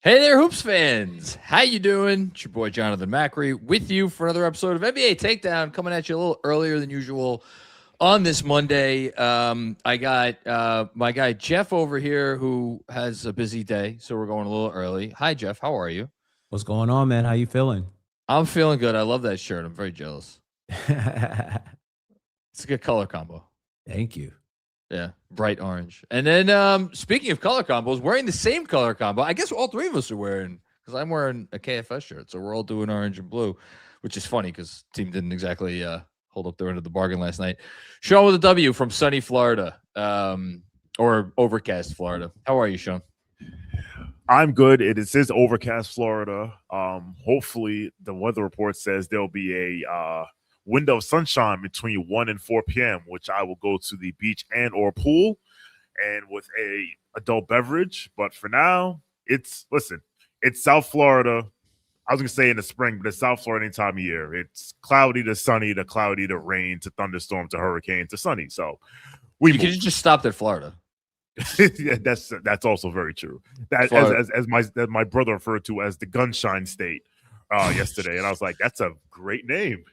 Hey there, Hoops fans. How you doing? It's your boy Jonathan Macri with you for another episode of NBA Takedown, coming at you a little earlier than usual on this Monday. I got my guy Jeff over here who has a busy day, so we're going a little early. Hi, Jeff. How are you? What's going on, man? How you feeling? I'm feeling good. I love that shirt. I'm very jealous. It's a good color combo. Thank you. Yeah, bright orange. And then speaking of color combos, wearing the same color combo, I guess all three of us are wearing, because I'm wearing a KFS shirt. So we're all doing orange and blue, which is funny because team didn't exactly hold up their end of the bargain last night. Shawn with a W from sunny Florida, or overcast Florida. How are you, Shawn? I'm good. It is overcast Florida. Hopefully, the weather report says there'll be a window of sunshine between 1 and 4 p.m., which I will go to the beach and or pool and with a adult beverage. But for now, it's South Florida. I was gonna say in the spring, but it's South Florida any time of year. It's cloudy to sunny to cloudy to rain to thunderstorm to hurricane to sunny. So we You could just stopped at Florida. yeah, that's also very true. That as my brother referred to as the Gunshine State yesterday, and I was like, that's a great name.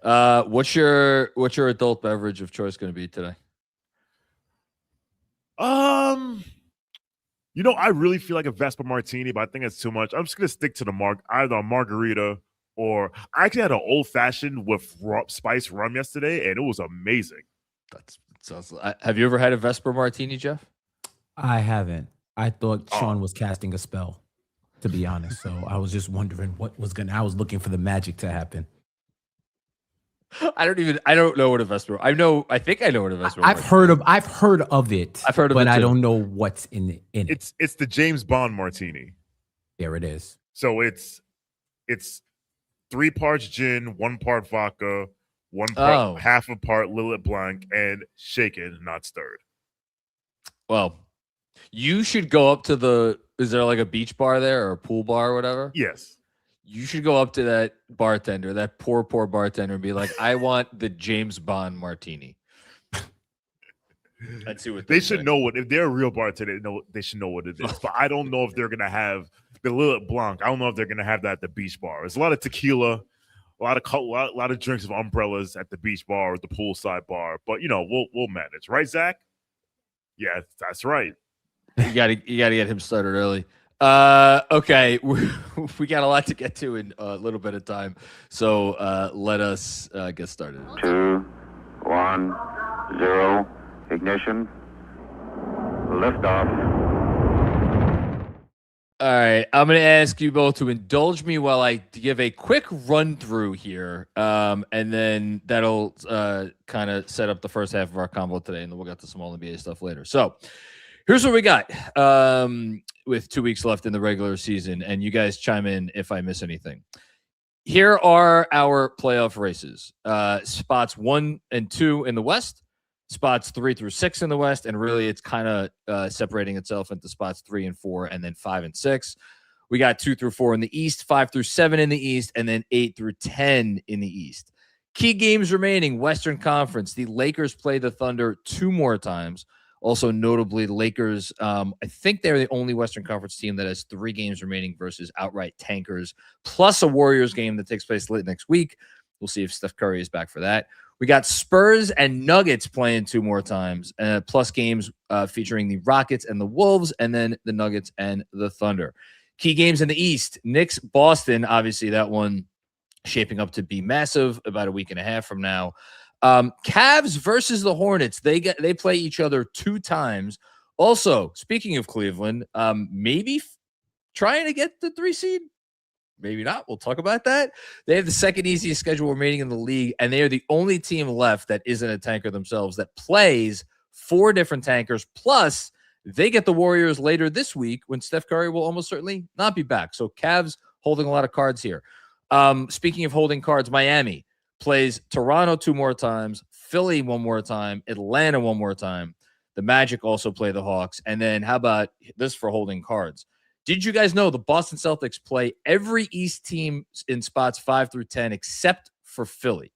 What's your adult beverage of choice going to be today? I really feel like a Vespa Martini, but I think it's too much. I'm just gonna stick to either a margarita or I actually had an old fashioned with spiced rum yesterday, and it was amazing. That sounds. Have you ever had a Vesper Martini, Jeff? I haven't. I thought Shawn was casting a spell, to be honest. So I was just wondering what was I was looking for the magic to happen. I don't know what a Vesper. I think I know what a Vesper. I've heard of it. I've heard of but it I too. don't know what's in it. It's the James Bond Martini. There it is. So it's 3 parts gin, 1 part vodka, half a part Lillet Blanc, and shaken, not stirred. Well, you should go up to is there like a beach bar there or a pool bar or whatever? Yes. You should go up to that bartender, that poor bartender, and be like, I want the James Bond Martini. Let's see what they should know what, if they're a real bartender, they should know what it is. But I don't know if they're going to have the Lillet Blanc. I don't know if they're going to have that at the beach bar. There's a lot of tequila, a lot of drinks of umbrellas at the beach bar or the poolside bar. But, we'll manage. Right, Zach? Yeah, that's right. You gotta get him started early. Okay, we got a lot to get to in a little bit of time, so let us get started. 2, 1, 0, ignition, liftoff. All right, I'm going to ask you both to indulge me while I give a quick run through here, and then that'll kind of set up the first half of our combo today, and then we'll get to some All-NBA stuff later. So here's what we got with 2 weeks left in the regular season, and you guys chime in if I miss anything. Here are our playoff races. Spots 1 and 2 in the West, spots 3 through 6 in the West, and really it's kind of separating itself into spots 3 and 4, and then 5 and 6. We got 2 through 4 in the East, 5 through 7 in the East, and then 8 through 10 in the East. Key games remaining, Western Conference. The Lakers play the Thunder 2 more times. Also, notably, the Lakers, I think they're the only Western Conference team that has 3 games remaining versus outright tankers, plus a Warriors game that takes place late next week. We'll see if Steph Curry is back for that. We got Spurs and Nuggets playing 2 more times, plus games featuring the Rockets and the Wolves, and then the Nuggets and the Thunder. Key games in the East, Knicks, Boston, obviously that one shaping up to be massive about a week and a half from now. Cavs versus the Hornets. They play each other 2 times. Also, speaking of Cleveland, maybe trying to get the 3 seed. Maybe not. We'll talk about that. They have the second easiest schedule remaining in the league, and they are the only team left that isn't a tanker themselves that plays 4 different tankers. Plus, they get the Warriors later this week when Steph Curry will almost certainly not be back. So Cavs holding a lot of cards here. Speaking of holding cards, Miami plays Toronto 2 more times, Philly 1 more time, Atlanta 1 more time. The Magic also play the Hawks. And then how about this for holding cards? Did you guys know the Boston Celtics play every East team in spots 5 through 10 except for Philly?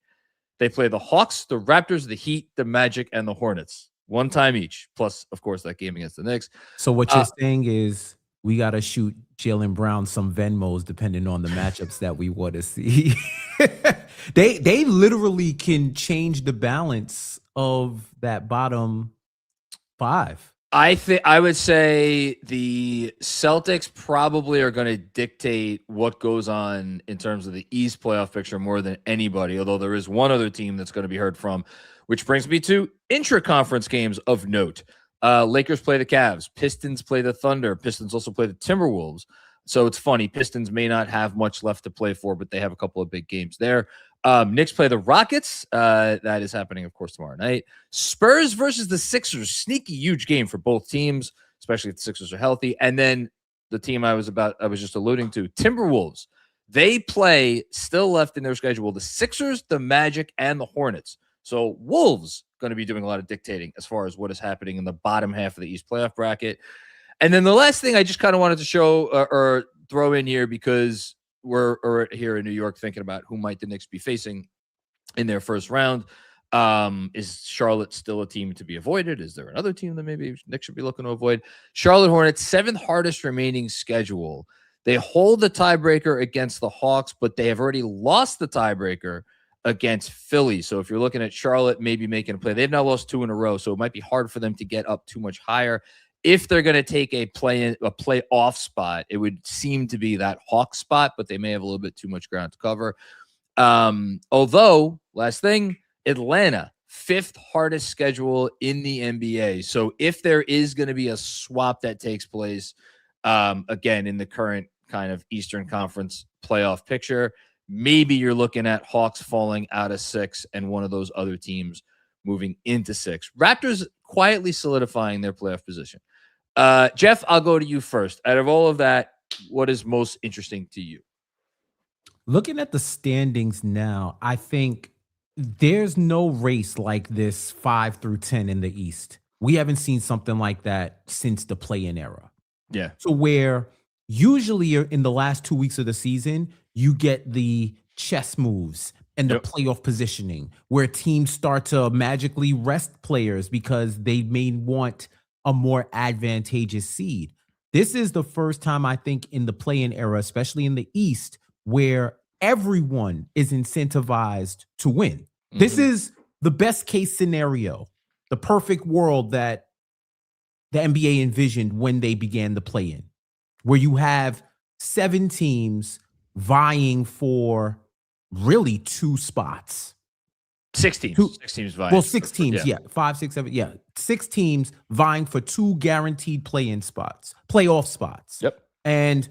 They play the Hawks, the Raptors, the Heat, the Magic, and the Hornets. 1 time each. Plus, of course, that game against the Knicks. So what you're saying is we got to shoot Jaylen Brown some Venmos depending on the matchups that we want to see. They literally can change the balance of that bottom 5. I would say the Celtics probably are going to dictate what goes on in terms of the East playoff picture more than anybody, although there is one other team that's going to be heard from, which brings me to intra-conference games of note. Lakers play the Cavs. Pistons play the Thunder. Pistons also play the Timberwolves. So it's funny. Pistons may not have much left to play for, but they have a couple of big games there. Knicks play the Rockets. That is happening, of course, tomorrow night. Spurs versus the Sixers. Sneaky, huge game for both teams, especially if the Sixers are healthy. And then the team I was just alluding to, Timberwolves. They play, still left in their schedule, the Sixers, the Magic, and the Hornets. So Wolves going to be doing a lot of dictating as far as what is happening in the bottom half of the East playoff bracket. And then the last thing I just kind of wanted to show or throw in here, because we're here in New York thinking about who might the Knicks be facing in their first round. Is Charlotte still a team to be avoided? Is there another team that maybe Knicks should be looking to avoid? Charlotte Hornets, 7th hardest remaining schedule. They hold the tiebreaker against the Hawks, but they have already lost the tiebreaker against Philly. So if you're looking at Charlotte maybe making a play, they've now lost 2 in a row, so it might be hard for them to get up too much higher. If they're going to take a playoff spot, it would seem to be that Hawks spot, but they may have a little bit too much ground to cover. Although, last thing, Atlanta, 5th hardest schedule in the NBA. So if there is going to be a swap that takes place, again, in the current kind of Eastern Conference playoff picture, maybe you're looking at Hawks falling out of 6 and one of those other teams moving into 6. Raptors quietly solidifying their playoff position. Jeff, I'll go to you first. Out of all of that, what is most interesting to you? Looking at the standings now, I think there's no race like this 5 through 10 in the East. We haven't seen something like that since the play-in era. Yeah. So where usually in the last 2 weeks of the season, you get the chess moves and the playoff positioning where teams start to magically rest players because they may want a more advantageous seed. This is the first time, I think, in the play-in era, especially in the East, where everyone is incentivized to win. Mm-hmm. This is the best case scenario, the perfect world that the NBA envisioned when they began the play-in, where you have 7 teams vying for really 2 spots. 6 teams. 6 teams vying. Well, 6 teams, yeah. 5, 6, 7, yeah. 6 teams vying for 2 guaranteed playoff spots. Yep. And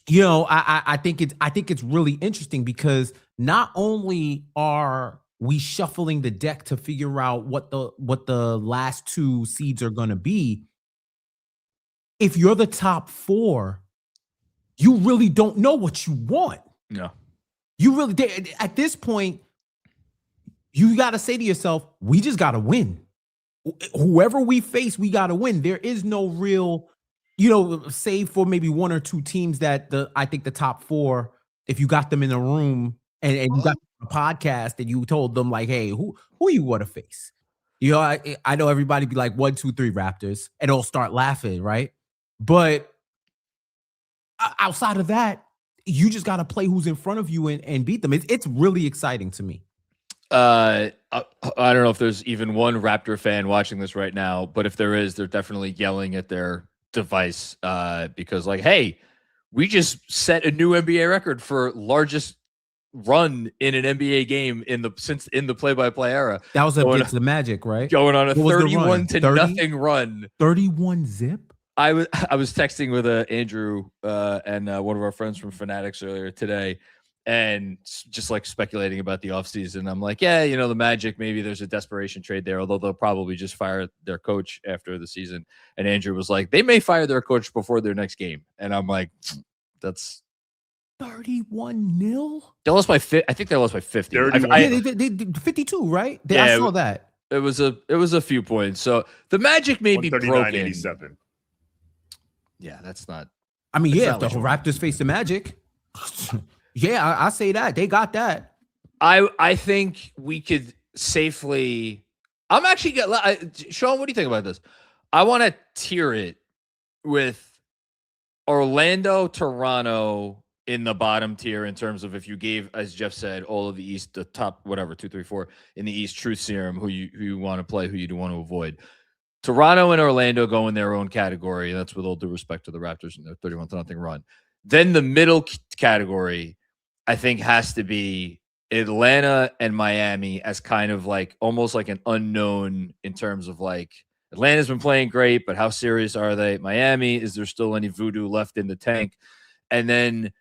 you know, I think it's really interesting because not only are we shuffling the deck to figure out what the last 2 seeds are going to be, if you're the top 4, you really don't know what you want. No. You really, at this point, you got to say to yourself, we just got to win. Whoever we face, we got to win. There is no real, save for maybe 1 or 2 teams that I think the top 4, if you got them in a room and you got a podcast and you told them like, hey, who you want to face? I know everybody be like 1, 2, 3 Raptors and they'll start laughing, right? But outside of that, you just got to play who's in front of you and beat them. It's really exciting to me. I don't know if there's even one Raptor fan watching this right now, but if there is, they're definitely yelling at their device because like, hey, we just set a new NBA record for largest run in an NBA game in the play-by-play era. That was against the Magic, right? Going on a 31-0 run. 31 zip? I was texting with Andrew and one of our friends from Fanatics earlier today, and just like speculating about the offseason. I'm like, yeah, the Magic, maybe there's a desperation trade there, although they'll probably just fire their coach after the season. And Andrew was like, they may fire their coach before their next game. And I'm like, that's 31-0. They lost by I think they lost by 50. They 52, right? I saw that. It was a few points. So the Magic may be broken. 87. Yeah, that's not. I mean, yeah, if the Raptors face the Magic, yeah, I say that they got that. I think we could safely. I'm actually Shawn. What do you think about this? I want to tier it with Orlando, Toronto in the bottom tier in terms of if you gave, as Jeff said, all of the East, the top, whatever, 2, 3, 4 in the East truth serum, who you want to play, who you do want to avoid. Toronto and Orlando go in their own category. That's with all due respect to the Raptors and their 31-0 run. Then the middle category, I think, has to be Atlanta and Miami as kind of like almost like an unknown in terms of like Atlanta's been playing great, but how serious are they? Miami, is there still any voodoo left in the tank? And then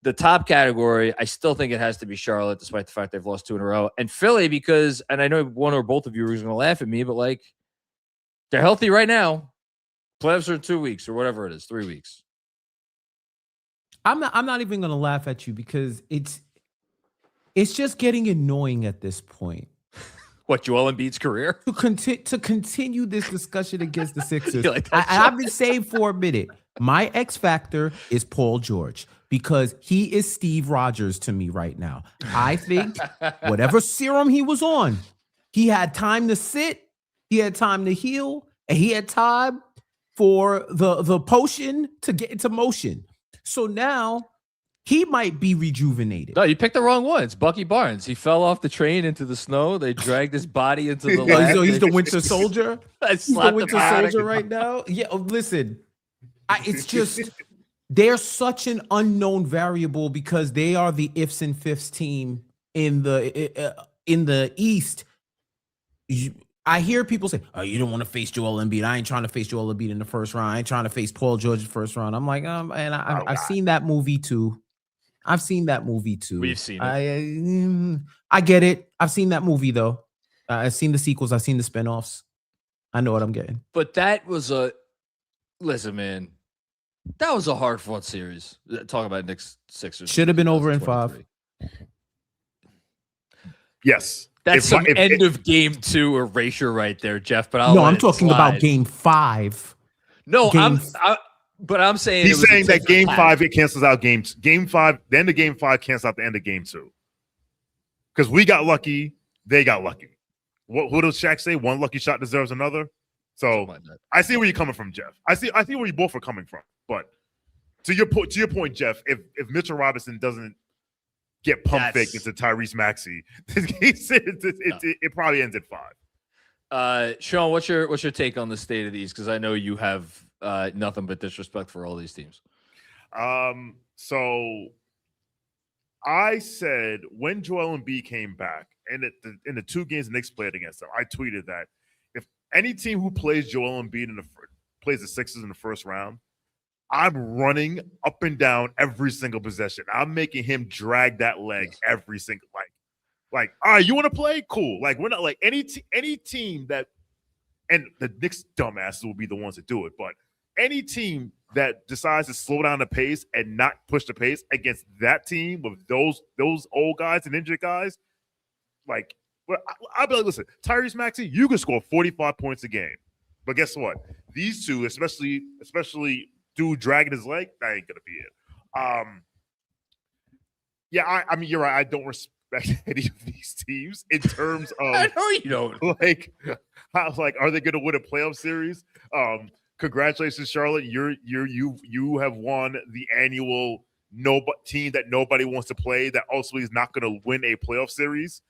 the top category, I still think it has to be Charlotte, despite the fact they've lost 2 in a row. And Philly, because, and I know one or both of you are going to laugh at me, but like, they're healthy right now. Playoffs are in 2 weeks or whatever it is, 3 weeks. I'm not even going to laugh at you because it's just getting annoying at this point. What, Joel Embiid's career? To continue this discussion against the Sixers. Like I've been saying for a minute, my X factor is Paul George because he is Steve Rogers to me right now. I think whatever serum he was on, he had time to sit, he had time to heal, and he had time for the potion to get into motion. So now he might be rejuvenated. No, you picked the wrong one. It's Bucky Barnes. He fell off the train into the snow. They dragged his body into the lab. So he's the Winter Soldier. He's the Winter Soldier right now. Yeah, listen, it's just they're such an unknown variable because they are the ifs and fifths team in the East. I hear people say, "Oh, you don't want to face Joel Embiid. I ain't trying to face Joel Embiid in the first round. I ain't trying to face Paul George in the first round." I'm like, and I've seen that movie too. I've seen that movie too. We've seen it. I get it. I've seen that movie though. I've seen the sequels. I've seen the spinoffs. I know what I'm getting. But that was listen, man. That was a hard fought series. Talk about Knicks Sixers. Should have been over in 5. Yes. That's some end of game 2 erasure right there, Jeff. But I'm talking about game 5. No, I'm saying he's saying that game 5 it cancels out game 5. The end of game 5 cancels out the end of game 2. Because we got lucky, they got lucky. What does Shaq say? One lucky shot deserves another. So I see where you're coming from, Jeff. I see where you both are coming from. But to your point, Jeff, if Mitchell Robinson doesn't get pump fake into Tyrese Maxey, it probably ends at 5. Shawn, what's your take on the state of these? Because I know you have nothing but disrespect for all these teams. So I said when Joel Embiid came back, and in the 2 games the Knicks played against them, I tweeted that if any team who plays Joel Embiid plays the Sixers in the first round, I'm running up and down every single possession. I'm making him drag that leg every single like. All right, you want to play? Cool. Like we're not like any team that, and the Knicks dumbasses will be the ones that do it. But any team that decides to slow down the pace and not push the pace against that team with those old guys and injured guys, like I'll be like, listen, Tyrese Maxey, you can score 45 points a game, but guess what? These two, especially dude dragging his leg, that ain't gonna be it. Yeah, I mean, you're right. I don't respect any of these teams in terms of. I know you don't. Like, are they gonna win a playoff series? Congratulations, Charlotte. You have won the annual team that nobody wants to play. That also is not gonna win a playoff series.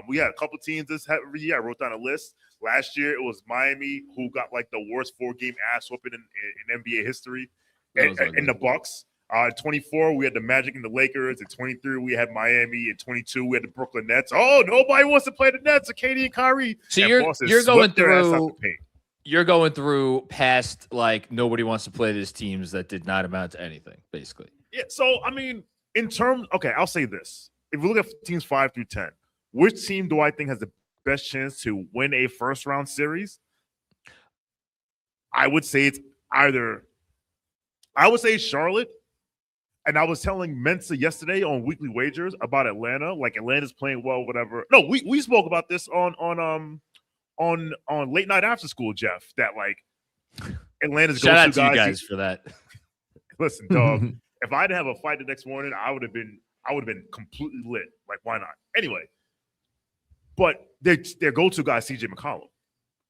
We had a couple teams every year. I wrote down a list. Last year, it was Miami, who got like the worst 4-game ass whooping in NBA history, and the Bucks. 24, we had the Magic and the Lakers. At 23, we had Miami. At 22, we had the Brooklyn Nets. Oh, nobody wants to play the Nets. KD and Kyrie. So and you're going through. You're going through past like nobody wants to play these teams that did not amount to anything, basically. Yeah. So I mean, I'll say this: if we look at teams 5 through 10, which team do I think has the best chance to win a first round series? I would say it's Charlotte. And I was telling Mensa yesterday on Weekly Wagers about Atlanta. Like Atlanta's playing well, whatever. No, we spoke about this on Late Night After School, Jeff. That like Atlanta's shout out to you guys for that. Listen, dog. If I didn't have a fight the next morning, I would have been completely lit. Like, why not? Anyway. But their go-to guy is CJ McCollum.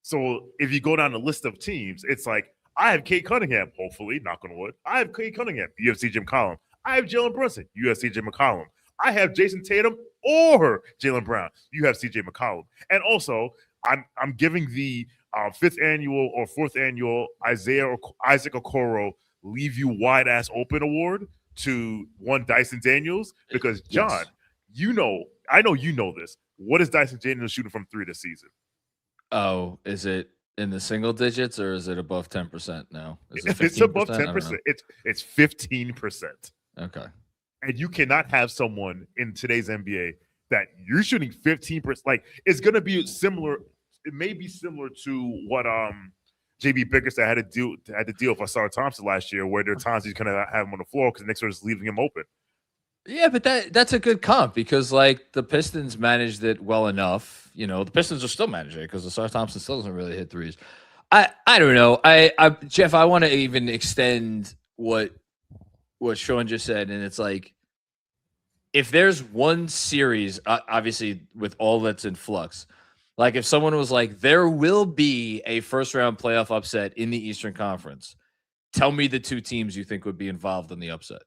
So if you go down the list of teams, it's like I have Kate Cunningham, hopefully, knock on wood. I have Kate Cunningham, you have CJ McCollum. I have Jalen Brunson, you have CJ McCollum. I have Jason Tatum or Jaylen Brown, you have CJ McCollum. And also, I'm giving the 5th annual or 4th annual Isaac Okoro Leave You Wide Ass Open Award to one Dyson Daniels because, John, I know you know this. What is Dyson Daniels shooting from 3 this season? Oh, is it in the single digits or is it above 10% now? Is it It's above 10%. It's 15%. Okay. And you cannot have someone in today's NBA that you're shooting 15%. Like, it's going to be similar. It may be similar to what JB Bickerstaff had to deal with Ausar Thompson last year, where there are times he's going to have him on the floor because the Knicks are just leaving him open. Yeah, but that's a good comp because like the Pistons managed it well enough. You know, the Pistons are still managing it because Ausar Thompson still doesn't really hit threes. I don't know. Jeff, I want to even extend what Shawn just said, and it's like if there's one series, obviously with all that's in flux, like if someone was like, there will be a first round playoff upset in the Eastern Conference, tell me the 2 teams you think would be involved in the upset.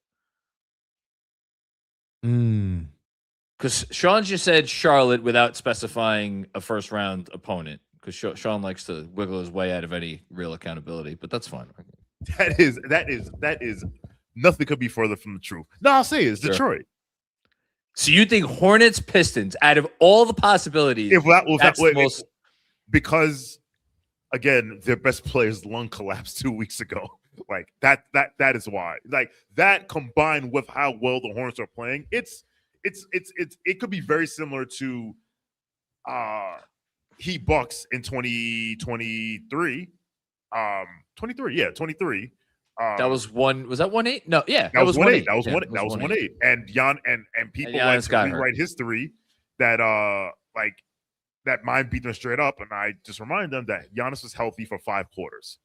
Because Shawn just said Charlotte without specifying a first round opponent. Because Shawn likes to wiggle his way out of any real accountability, but that's fine. That is nothing could be further from the truth. No, I'll say it's Detroit. So you think Hornets Pistons out of all the possibilities? Because again, their best player's lung collapsed 2 weeks ago. Like that is why. Like that combined with how well the Hornets are playing, it could be very similar to Heat Bucks in 2023. 23. That was one. Was that 1-8? No, yeah, that was 1-8. That was 1-8. And people like to rewrite history that that mind beat them straight up. And I just remind them that Giannis was healthy for 5 quarters.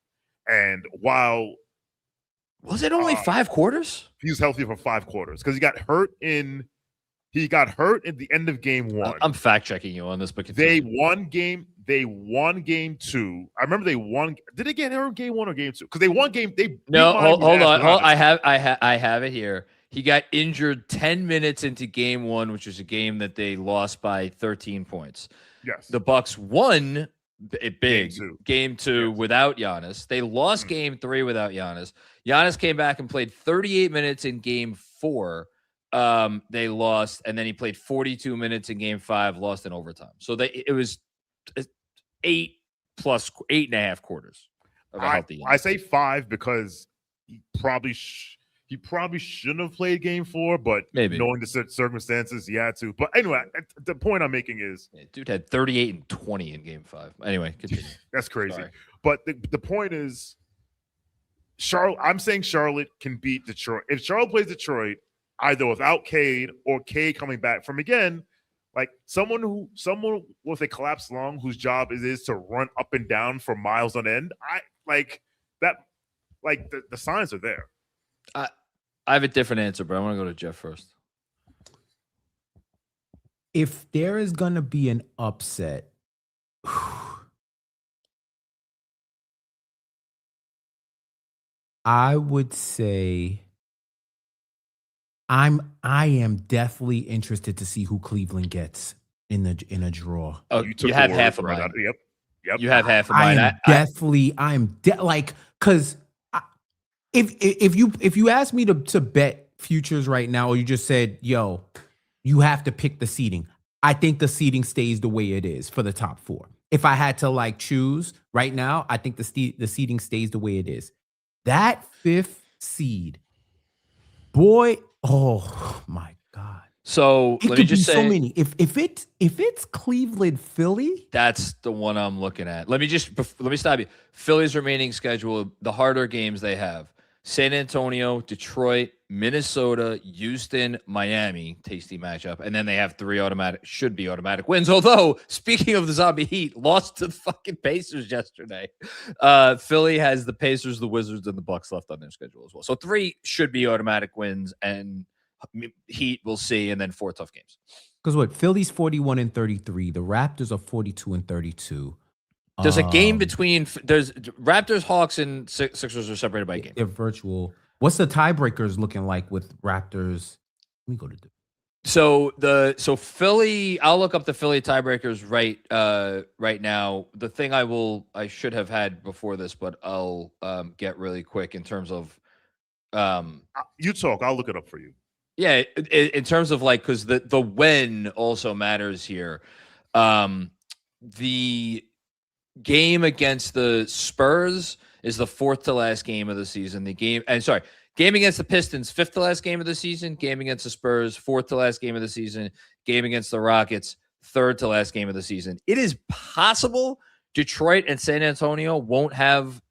And while was it only 5 quarters? He was healthy for 5 quarters because he got hurt in the end of game 1. I'm fact checking you on this, but they won game 2. I remember they won. Did they get hurt in game 1 or game 2? Because they won game. Hold on. I have it here. He got injured 10 minutes into game 1, which was a game that they lost by 13 points. Yes. The Bucks won big game 2 without Giannis. They lost game 3 without Giannis. Giannis came back and played 38 minutes in game 4. They lost, and then he played 42 minutes in game 5, lost in overtime. So it was 8 plus 8.5 quarters of a healthy game. I say 5 because he probably shouldn't have played game 4, but maybe knowing the circumstances, he had to. But anyway, the point I'm making is, dude had 38 and 20 in game 5. Anyway, continue. That's crazy. Sorry. But the point is, I'm saying Charlotte can beat Detroit. If Charlotte plays Detroit, either without Cade or Cade coming back from, again, like someone with a collapsed lung whose job is to run up and down for miles on end. I like that. Like the signs are there. I have a different answer, but I want to go to Jeff first. If there is going to be an upset, I would say I am definitely interested to see who Cleveland gets in a draw. Oh, you have half of mine. Yep. You have half of mine. Because if you ask me to bet futures right now, or you just said, yo, you have to pick the seeding, I think the seeding stays the way it is for the top 4. If I had to choose right now, I think the seeding stays the way it is. That 5th seed, boy, oh my God. So it let me just say, so many. If it's Cleveland, Philly, that's the one I'm looking at. Let me stop you. Philly's remaining schedule, the harder games they have: San Antonio, Detroit, Minnesota, Houston, Miami. Tasty matchup. And then they have 3 should be automatic wins. Although, speaking of the Zombie Heat, lost to the fucking Pacers yesterday. Philly has the Pacers, the Wizards, and the Bucks left on their schedule as well. So 3 should be automatic wins, and Heat we'll see, and then 4 tough games. Because Philly's 41-33, the Raptors are 42-32. There's a game between there's Raptors, Hawks, and Sixers are separated by a game. They're virtual. What's the tiebreakers looking like with Raptors? Let me go to So Philly, I'll look up the Philly tiebreakers right now. The thing I should have had before this, but I'll get really quick in terms of you talk. I'll look it up for you. Yeah, in terms of like, because the when also matters here. The game against the Spurs is the fourth to last game of the season. Game against the Pistons, fifth to last game of the season. Game against the Spurs, fourth to last game of the season. Game against the Rockets, third to last game of the season. It is possible Detroit and San Antonio won't have.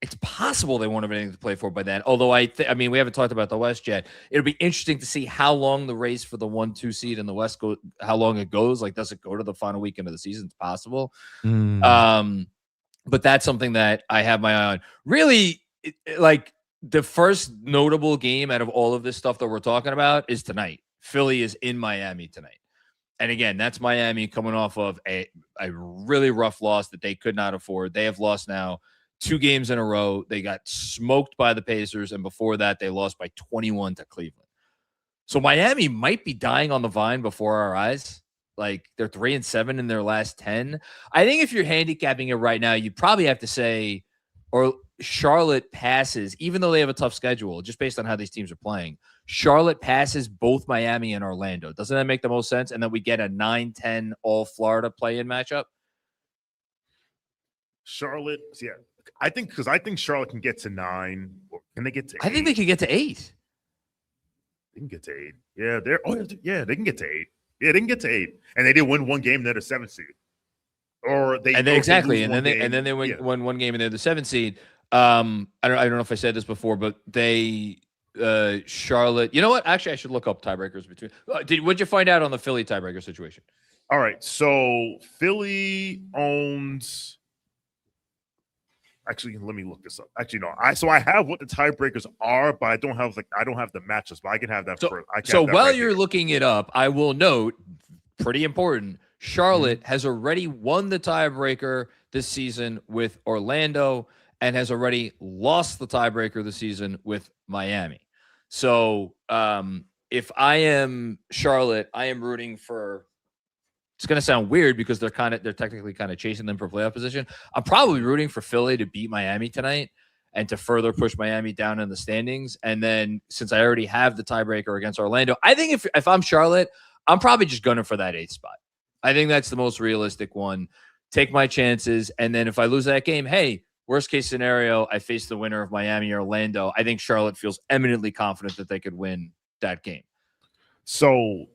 It's possible they won't have anything to play for by then. Although I mean, we haven't talked about the West yet. It'll be interesting to see how long the race for the 1-2 seed in the West how long it goes. Like, does it go to the final weekend of the season? It's possible. But that's something that I have my eye on. Really, like the first notable game out of all of this stuff that we're talking about is tonight. Philly is in Miami tonight. And again, that's Miami coming off of a really rough loss that they could not afford. They have lost now 2 games in a row. They got smoked by the Pacers, and before that, they lost by 21 to Cleveland. So Miami might be dying on the vine before our eyes. Like, they're 3-7 in their last 10. I think if you're handicapping it right now, you probably have to say, or Charlotte passes, even though they have a tough schedule, just based on how these teams are playing. Charlotte passes both Miami and Orlando. Doesn't that make the most sense? And then we get a 9-10 all Florida play-in matchup. Charlotte, yeah. I think Charlotte can get to 9. Or can they get to 8? I think they can get to 8. They can get to 8. Yeah, they can get to 8. Yeah, they can get to 8. And they did win one game, they're the 7th seed. Or they exactly, and then they won one game and they're the 7th seed. I don't know if I said this before, but they Charlotte. You know what? Actually, I should look up tiebreakers between. What'd you find out on the Philly tiebreaker situation? All right, so Philly owns. Actually, let me look this up. Actually, no. I have what the tiebreakers are, but I don't have the matchups. But I can have that first. While you're looking it up, I will note, pretty important, Charlotte has already won the tiebreaker this season with Orlando and has already lost the tiebreaker this season with Miami. So if I am Charlotte, I am rooting for. It's going to sound weird because they're technically kind of chasing them for playoff position. I'm probably rooting for Philly to beat Miami tonight and to further push Miami down in the standings. And then since I already have the tiebreaker against Orlando, I think if I'm Charlotte, I'm probably just gunning for that 8th spot. I think that's the most realistic one. Take my chances. And then if I lose that game, hey, worst case scenario, I face the winner of Miami or Orlando. I think Charlotte feels eminently confident that they could win that game. So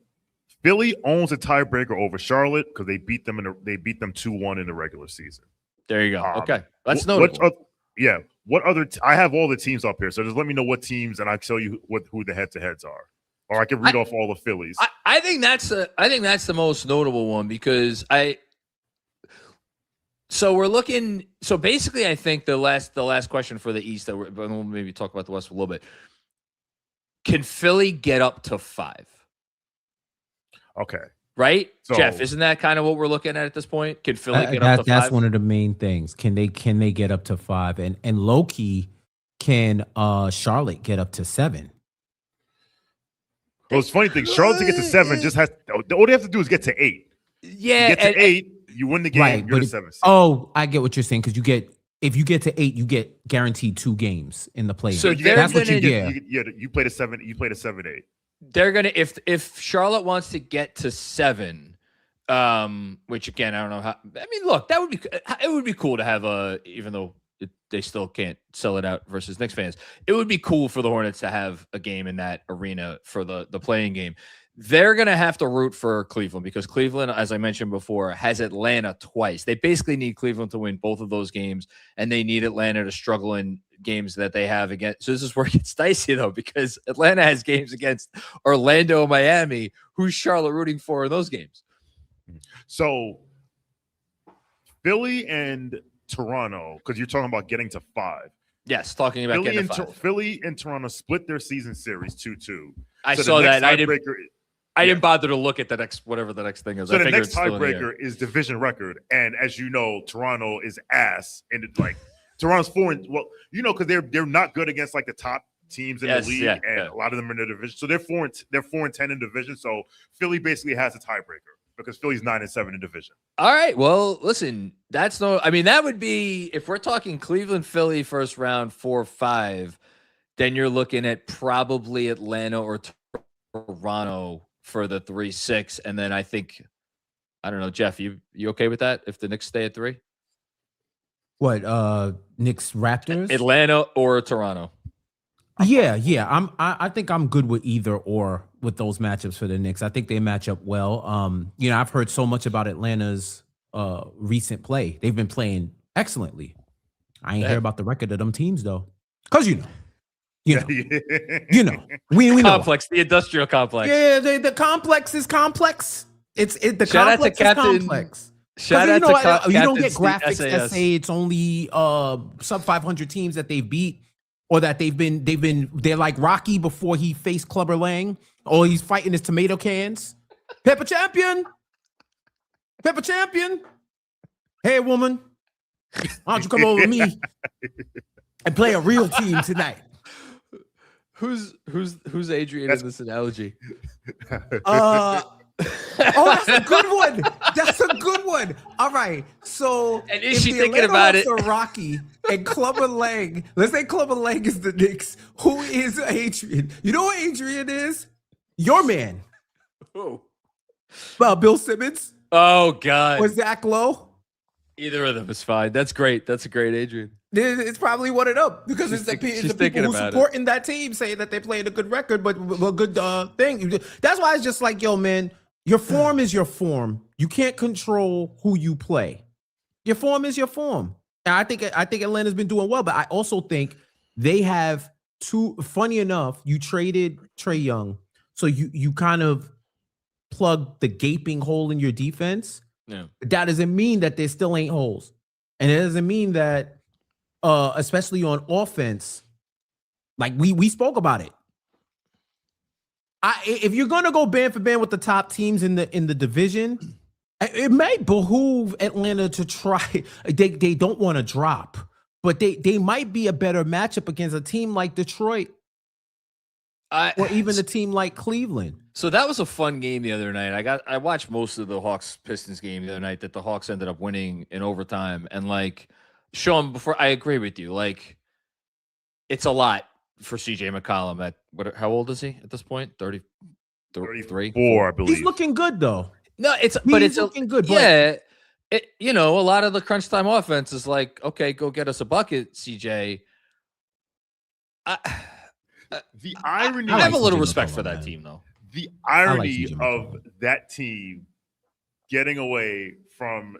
Philly owns a tiebreaker over Charlotte because they beat them 2-1 in the regular season. There you go. Okay, that's notable. What other? I have all the teams up here, so just let me know what teams, and I'll tell you who the head-to-heads are, or I can read off all the Phillies. I think that's the most notable one because So we're looking. So basically, I think the last question for the East but we'll maybe talk about the West a little bit. Can Philly get up to 5? Okay. Right, so, Jeff, isn't that kind of what we're looking at this point? Can Philly get up to 5? That's one of the main things. Can they get up to 5? And low key, can Charlotte get up to 7? Well, it's funny thing. Charlotte to get to 7 just has all they have to do is get to 8. Yeah, you get to 8, you win the game. Right, you're the 7th. Oh, I get what you're saying because if you get to 8, you get guaranteed 2 games in the play. So that's what you get. You play the 7. You play the 7-8. They're gonna if Charlotte wants to get to 7, which again I don't know how. I mean, look, it would be cool to have even though they still can't sell it out versus Knicks fans. It would be cool for the Hornets to have a game in that arena for the playing game. They're going to have to root for Cleveland because Cleveland, as I mentioned before, has Atlanta twice. They basically need Cleveland to win both of those games, and they need Atlanta to struggle in games that they have against. So this is where it gets dicey, though, because Atlanta has games against Orlando and Miami. Who's Charlotte rooting for in those games? So Philly and Toronto, because you're talking about getting to 5. Yes, talking about getting to 5. Philly and Toronto split their season series 2-2. I saw that. I didn't bother to look at the next whatever the next thing is. So I the next it's still in the air. tiebreaker is division record, and as you know, Toronto is ass, and it's like Toronto's 4 and well, you know, because they're not good against like the top teams in the league, and a lot of them are in the division. So they're 4-10 in division. So Philly basically has a tiebreaker because Philly's 9-7 in division. All right. Well, listen, that's no. I mean, that would be if we're talking Cleveland, Philly, first round 4-5. Then you're looking at probably Atlanta or Toronto for the 3-6, and then I think I don't know, Jeff. You okay with that? If the Knicks stay at 3, what? Knicks, Raptors, Atlanta or Toronto. Yeah. I think I'm good with either or with those matchups for the Knicks. I think they match up well. You know, I've heard so much about Atlanta's recent play. They've been playing excellently. I ain't hear about the record of them teams though, because you know, we know complex, the industrial complex. Yeah, the complex is complex. It's the shout complex is complex. Shout out to you don't get graphics that say it's only sub 500 teams that they've beat, or that they're like Rocky before he faced Clubber Lang, or he's fighting his tomato cans. Pepper champion. Hey woman, why don't you come over with me and play a real team tonight? Who's Adrian in this analogy? Oh, that's a good one. That's a good one. All right. So and is she thinking about it? Rocky and Clubber Lang. Let's say Clubber Lang is the Knicks. Who is Adrian? You know what Adrian is? Your man. Who? Bill Simmons. Oh God. Or Zach Lowe. Either of them is fine. That's great. That's a great Adrian. It's probably one of them because it's the people who supporting that team saying that they played a good record, but a good thing. That's why it's just like, yo, man, your form is your form. You can't control who you play. Your form is your form. And I think Atlanta's been doing well, but I also think they have funny enough, you traded Trae Young, so you kind of plug the gaping hole in your defense. Yeah. That doesn't mean that there still ain't holes. And it doesn't mean that especially on offense, like we spoke about it. If you're gonna go band for band with the top teams in the division, it may behoove Atlanta to try. They don't want to drop, but they might be a better matchup against a team like Detroit, or even a team like Cleveland. So that was a fun game the other night. I watched most of the Hawks Pistons game the other night that the Hawks ended up winning in overtime. And like Shawn, before I agree with you, like it's a lot for CJ McCollum at how old is he at this point? 33? 4, I believe. He's looking good though. No, it's looking good. Yeah. A lot of the crunch time offense is like, okay, go get us a bucket, CJ. The irony. I have a little respect for that team though. The irony of that team getting away from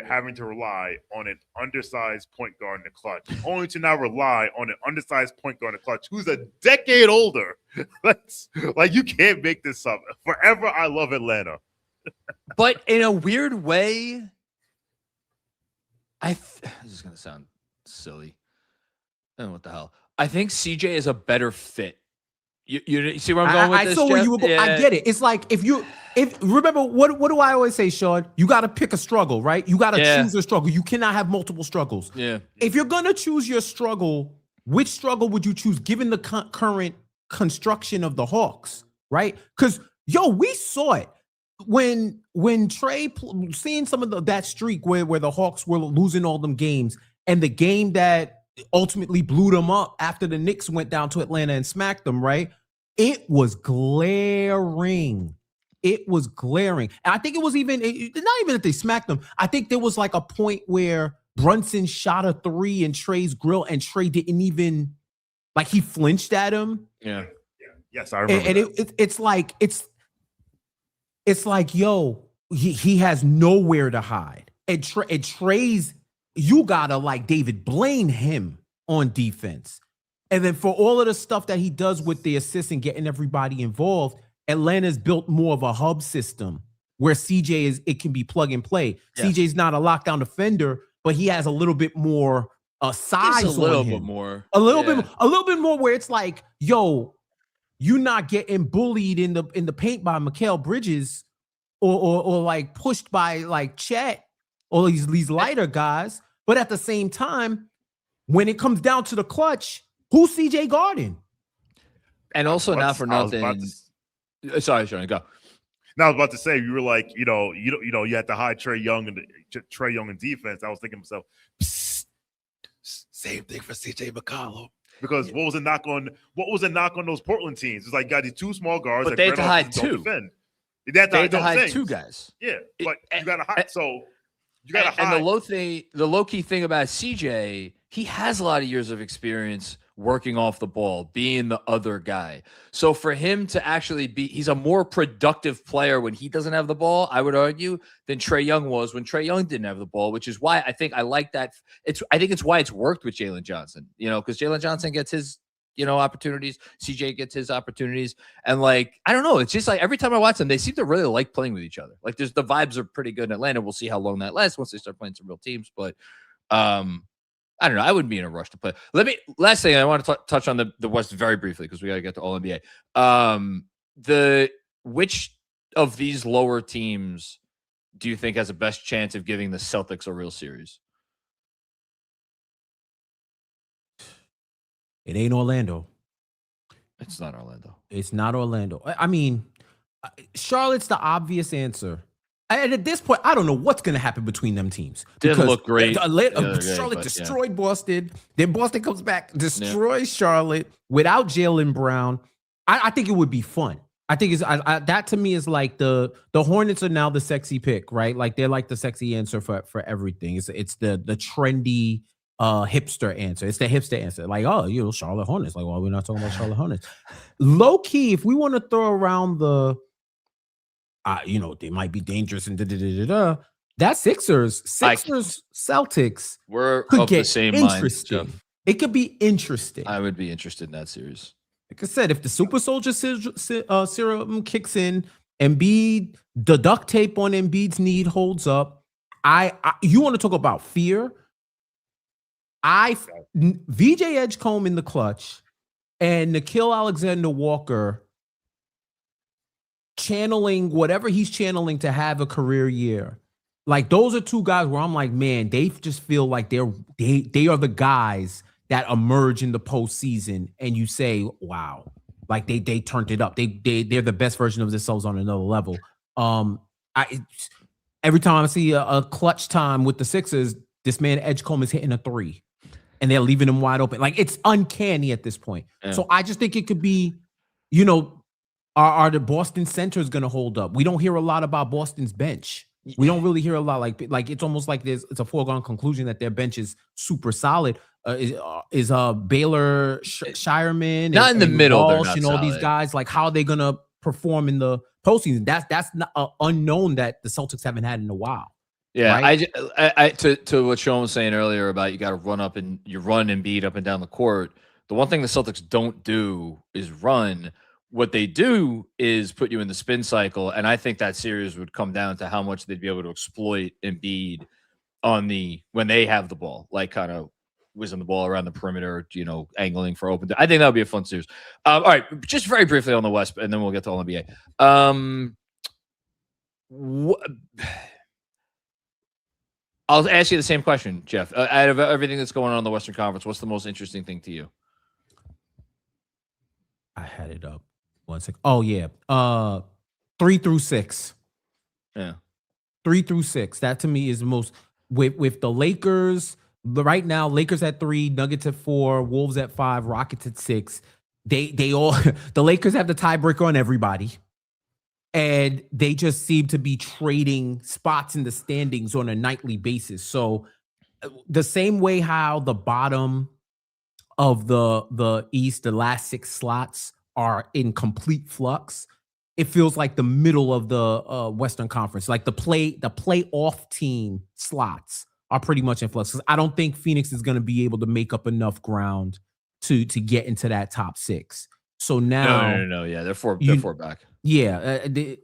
having to rely on an undersized point guard in the clutch, only to now rely on an undersized point guard in the clutch who's a decade older. Like you can't make this up. Forever, I love Atlanta. But in a weird way, this is going to sound silly. I don't know what the hell. I think CJ is a better fit. You see where I'm going with this, saw Jeff? where you were going. I get it. It's like if remember what do I always say, Shawn? You got to pick a struggle, right? You got to choose a struggle. You cannot have multiple struggles. Yeah. If you're gonna choose your struggle, which struggle would you choose given the current construction of the Hawks, right? Because we saw it when Trae seeing some of that streak where the Hawks were losing all them games, and the game that ultimately blew them up after the Knicks went down to Atlanta and smacked them, right? It was glaring. And I think it was not even that they smacked them. I think there was like a point where Brunson shot a 3 in Trae's grill, and Trae didn't even, like, he flinched at him. Yeah. Yes, I remember. And it's like, he has nowhere to hide. And Trae's, you gotta like David Blaine him on defense. And then for all of the stuff that he does with the assists and getting everybody involved, Atlanta's built more of a hub system where CJ it can be plug and play. Yeah. CJ's not a lockdown defender, but he has a little bit more size. A little bit more where it's like, you not getting bullied in the paint by Mikal Bridges or like pushed by like Chet or these lighter guys. But at the same time, when it comes down to the clutch, who's CJ guarding? And also, not for nothing. Sorry, Shawn, go. Now I was about to say, you were like, you had to hide Trae Young in defense. I was thinking to myself, psst, same thing for CJ McCollum. Because what was a knock on those Portland teams? It's like, got these two small guards, but they had to hide two. They had to hide two guys. Yeah, but you got to hide. So you got to hide. And the low key thing about CJ, he has a lot of years of experience working off the ball, being the other guy. So for him to actually he's a more productive player when he doesn't have the ball, I would argue, than Trae Young was when Trae Young didn't have the ball, which is why I think I like that. I think it's why it's worked with Jalen Johnson, because Jalen Johnson gets his, opportunities. CJ gets his opportunities. And like, I don't know. It's just like every time I watch them, they seem to really like playing with each other. Like the vibes are pretty good in Atlanta. We'll see how long that lasts once they start playing some real teams. But, I don't know. I wouldn't be in a rush to play. Last thing I want to touch on the West very briefly because we got to get to All NBA. Which of these lower teams do you think has the best chance of giving the Celtics a real series? It ain't Orlando. It's not Orlando. It's not Orlando. I mean, Charlotte's the obvious answer. And at this point, I don't know what's going to happen between them teams. Didn't look great. Charlotte destroyed Boston. Then Boston comes back, destroys Charlotte without Jaylen Brown. I think it would be fun. I think that to me is like the Hornets are now the sexy pick, right? Like they're like the sexy answer for everything. It's the trendy hipster answer. It's the hipster answer. Like, oh, Charlotte Hornets. Like, well, we're not talking about Charlotte Hornets. Low key, if we want to throw around the they might be dangerous and that Sixers, Celtics could get the same interesting. Mind, it could be interesting. I would be interested in that series. Like I said, if the Super Soldier serum kicks in, Embiid, the duct tape on Embiid's knee holds up. You want to talk about fear? VJ Edgecombe in the clutch and Nickeil Alexander-Walker channeling whatever he's channeling to have a career year. Like those are two guys where I'm like, man, they just feel like they are the guys that emerge in the postseason, and you say, wow, like they turned it up. They're the best version of themselves on another level. Every time I see a clutch time with the Sixers, this man Edgecombe is hitting a three, and they're leaving him wide open. Like it's uncanny at this point. Yeah. So I just think it could be, Are the Boston centers going to hold up? We don't hear a lot about Boston's bench. We don't really hear a lot. Like it's almost like it's a foregone conclusion that their bench is super solid. Is Baylor Shireman not in the middle Walsh and all these guys? Like how are they going to perform in the postseason? That's not unknown that the Celtics haven't had in a while. Yeah, right? I to what Shawn was saying earlier about you got to run up and you run and beat up and down the court. The one thing the Celtics don't do is run. What they do is put you in the spin cycle, and I think that series would come down to how much they'd be able to exploit Embiid when they have the ball, like kind of whizzing the ball around the perimeter, angling for open. I think that would be a fun series. All right, just very briefly on the West, and then we'll get to All NBA. I'll ask you the same question, Jeff. Out of everything that's going on in the Western Conference, what's the most interesting thing to you? I had it up. 1 second. Oh yeah. 3 through 6. Yeah. 3 through 6. That to me is the most with the Lakers. Right now, Lakers at 3, Nuggets at 4, Wolves at 5, Rockets at 6. They all the Lakers have the tiebreaker on everybody. And they just seem to be trading spots in the standings on a nightly basis. So the same way how the bottom of the East, the last 6 slots are in complete flux, it feels like the middle of the Western Conference, like the playoff team slots are pretty much in flux. I don't think Phoenix is going to be able to make up enough ground to get into that top 6. So now, no, yeah, they're four back. Yeah, it's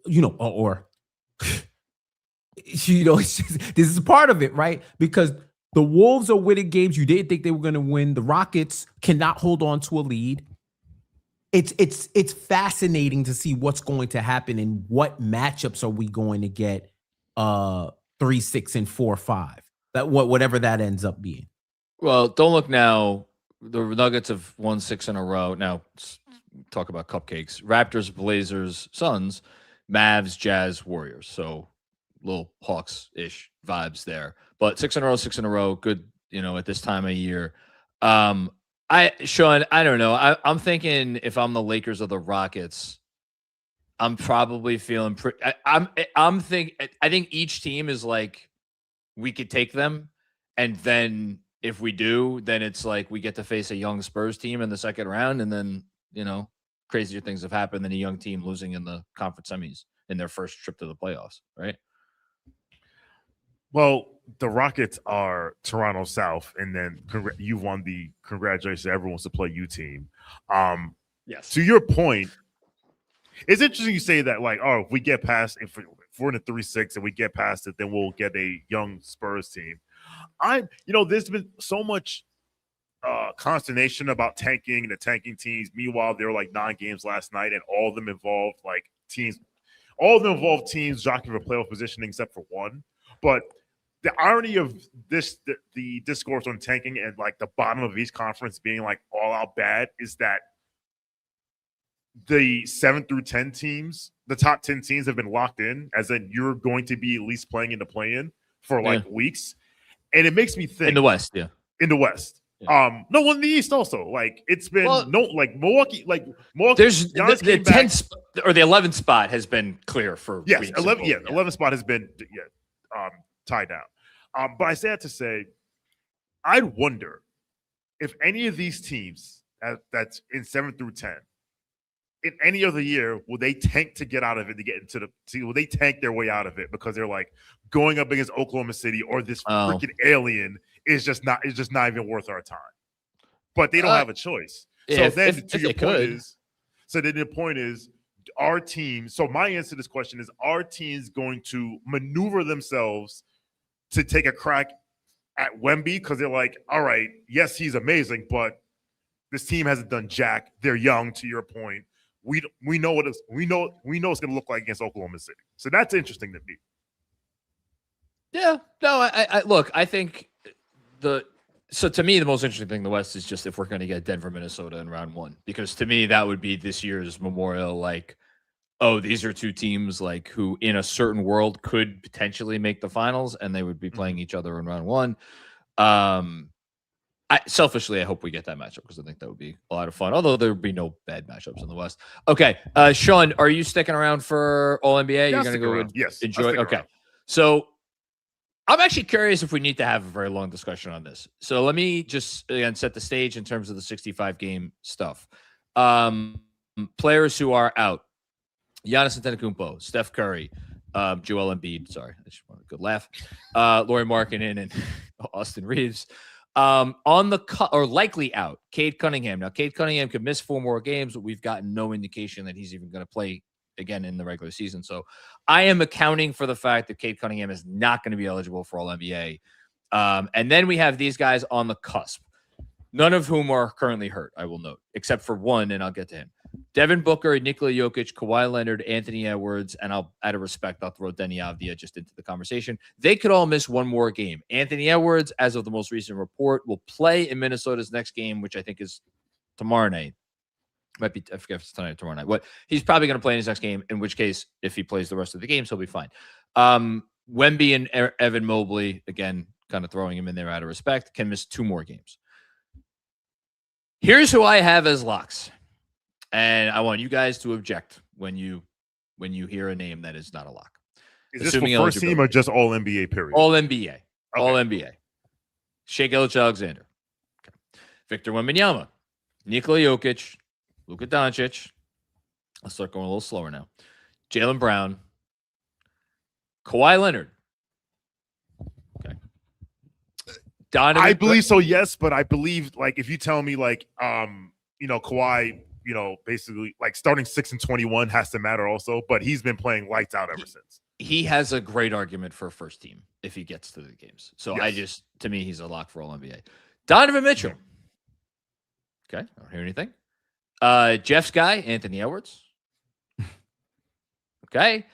just, this is part of it, right? Because the Wolves are winning games you didn't think they were going to win. The Rockets cannot hold on to a lead. it's fascinating to see what's going to happen and what matchups are we going to get 3, 6, and 4, 5. Whatever that ends up being. Well, don't look now. The Nuggets have won 6 in a row. Now, talk about cupcakes. Raptors, Blazers, Suns, Mavs, Jazz, Warriors. So little Hawks-ish vibes there. But 6 in a row, 6 in a row. Good, at this time of year. Shawn, I don't know. I'm thinking if I'm the Lakers or the Rockets, I'm probably feeling pretty. I think each team is like we could take them, and then if we do, then it's like we get to face a young Spurs team in the second round, and then crazier things have happened than a young team losing in the conference semis in their first trip to the playoffs, right? Well, the Rockets are Toronto South, and then you won the congratulations. Everyone wants to play U team. Yes. To your point, it's interesting you say that. Like, if we get past, if we're in a 3-6 and we get past it, then we'll get a young Spurs team. There's been so much consternation about tanking and the tanking teams. Meanwhile, there were like 9 games last night, and all of them involved teams. All of them involved teams jockeying for playoff positioning except for one. But the irony of this, the discourse on tanking and like the bottom of each conference being like all out bad, is that the 7 through 10 teams, the top 10 teams have been locked in, as in you're going to be at least playing in the play-in for weeks. And it makes me think in the West, yeah. In the West. Yeah. No, in the East also. Like it's been Milwaukee. There's the 10th or the 11th spot has been clear for yes, weeks 11. Yeah, 11th spot has been tied down. But I say that to say, I'd wonder if any of these teams that's in 7 through 10, in any other year, will they tank to get out of it to get into will they tank their way out of it because they're like going up against Oklahoma City or this freaking alien is just not even worth our time. But they don't have a choice. So then the point is our team. So my answer to this question is, our team's going to maneuver themselves to take a crack at Wemby because they're like, all right, yes, he's amazing, but this team hasn't done jack. They're young, to your point. We know what we know it's going to look like against Oklahoma City. So that's interesting to me. Yeah. No, I look, I think so to me, the most interesting thing in the West is just if we're going to get Denver, Minnesota in round 1, because to me, that would be this year's memorial. Like, oh, these are 2 teams like who in a certain world could potentially make the finals, and they would be playing each other in round 1. Selfishly, I hope we get that matchup because I think that would be a lot of fun. Although there would be no bad matchups in the West. Okay, Shawn, are you sticking around for All NBA? You're going to go enjoy. Okay, around. So I'm actually curious if we need to have a very long discussion on this. So let me just again set the stage in terms of the 65 game stuff. Players who are out: Giannis Antetokounmpo, Steph Curry, Joel Embiid. Sorry, I just want a good laugh. Lauri Markkanen and Austin Reeves. On the cut or likely out, Cade Cunningham. Now, Cade Cunningham could miss 4 more games, but we've gotten no indication that he's even going to play again in the regular season. So I am accounting for the fact that Cade Cunningham is not going to be eligible for All NBA. And then we have these guys on the cusp, none of whom are currently hurt, I will note, except for one, and I'll get to him. Devin Booker, Nikola Jokic, Kawhi Leonard, Anthony Edwards, and out of respect, I'll throw Denny Avdia just into the conversation. They could all miss 1 more game. Anthony Edwards, as of the most recent report, will play in Minnesota's next game, which I think is tomorrow night. Might be, I forget if it's tonight or tomorrow night. But he's probably going to play in his next game, in which case, if he plays the rest of the games, he'll be fine. Wemby and Evan Mobley, again, kind of throwing him in there out of respect, can miss 2 more games. Here's who I have as locks. And I want you guys to object when you hear a name that is not a lock. Is this for first team or just All NBA period? All NBA. Okay. All NBA. Shai Gilgeous-Alexander. Okay. Victor Wembanyama. Nikola Jokic. Luka Doncic. Let's start going a little slower now. Jaylen Brown. Kawhi Leonard. Okay. Donovan, I believe so, yes, but I believe like if you tell me like Kawhi, basically like starting 6 and 21 has to matter also, but he's been playing lights out ever since. He has a great argument for first team if he gets to the games. So yes. To me, he's a lock for All NBA. Donovan Mitchell. Okay, I don't hear anything. Jeff's guy, Anthony Edwards. Okay.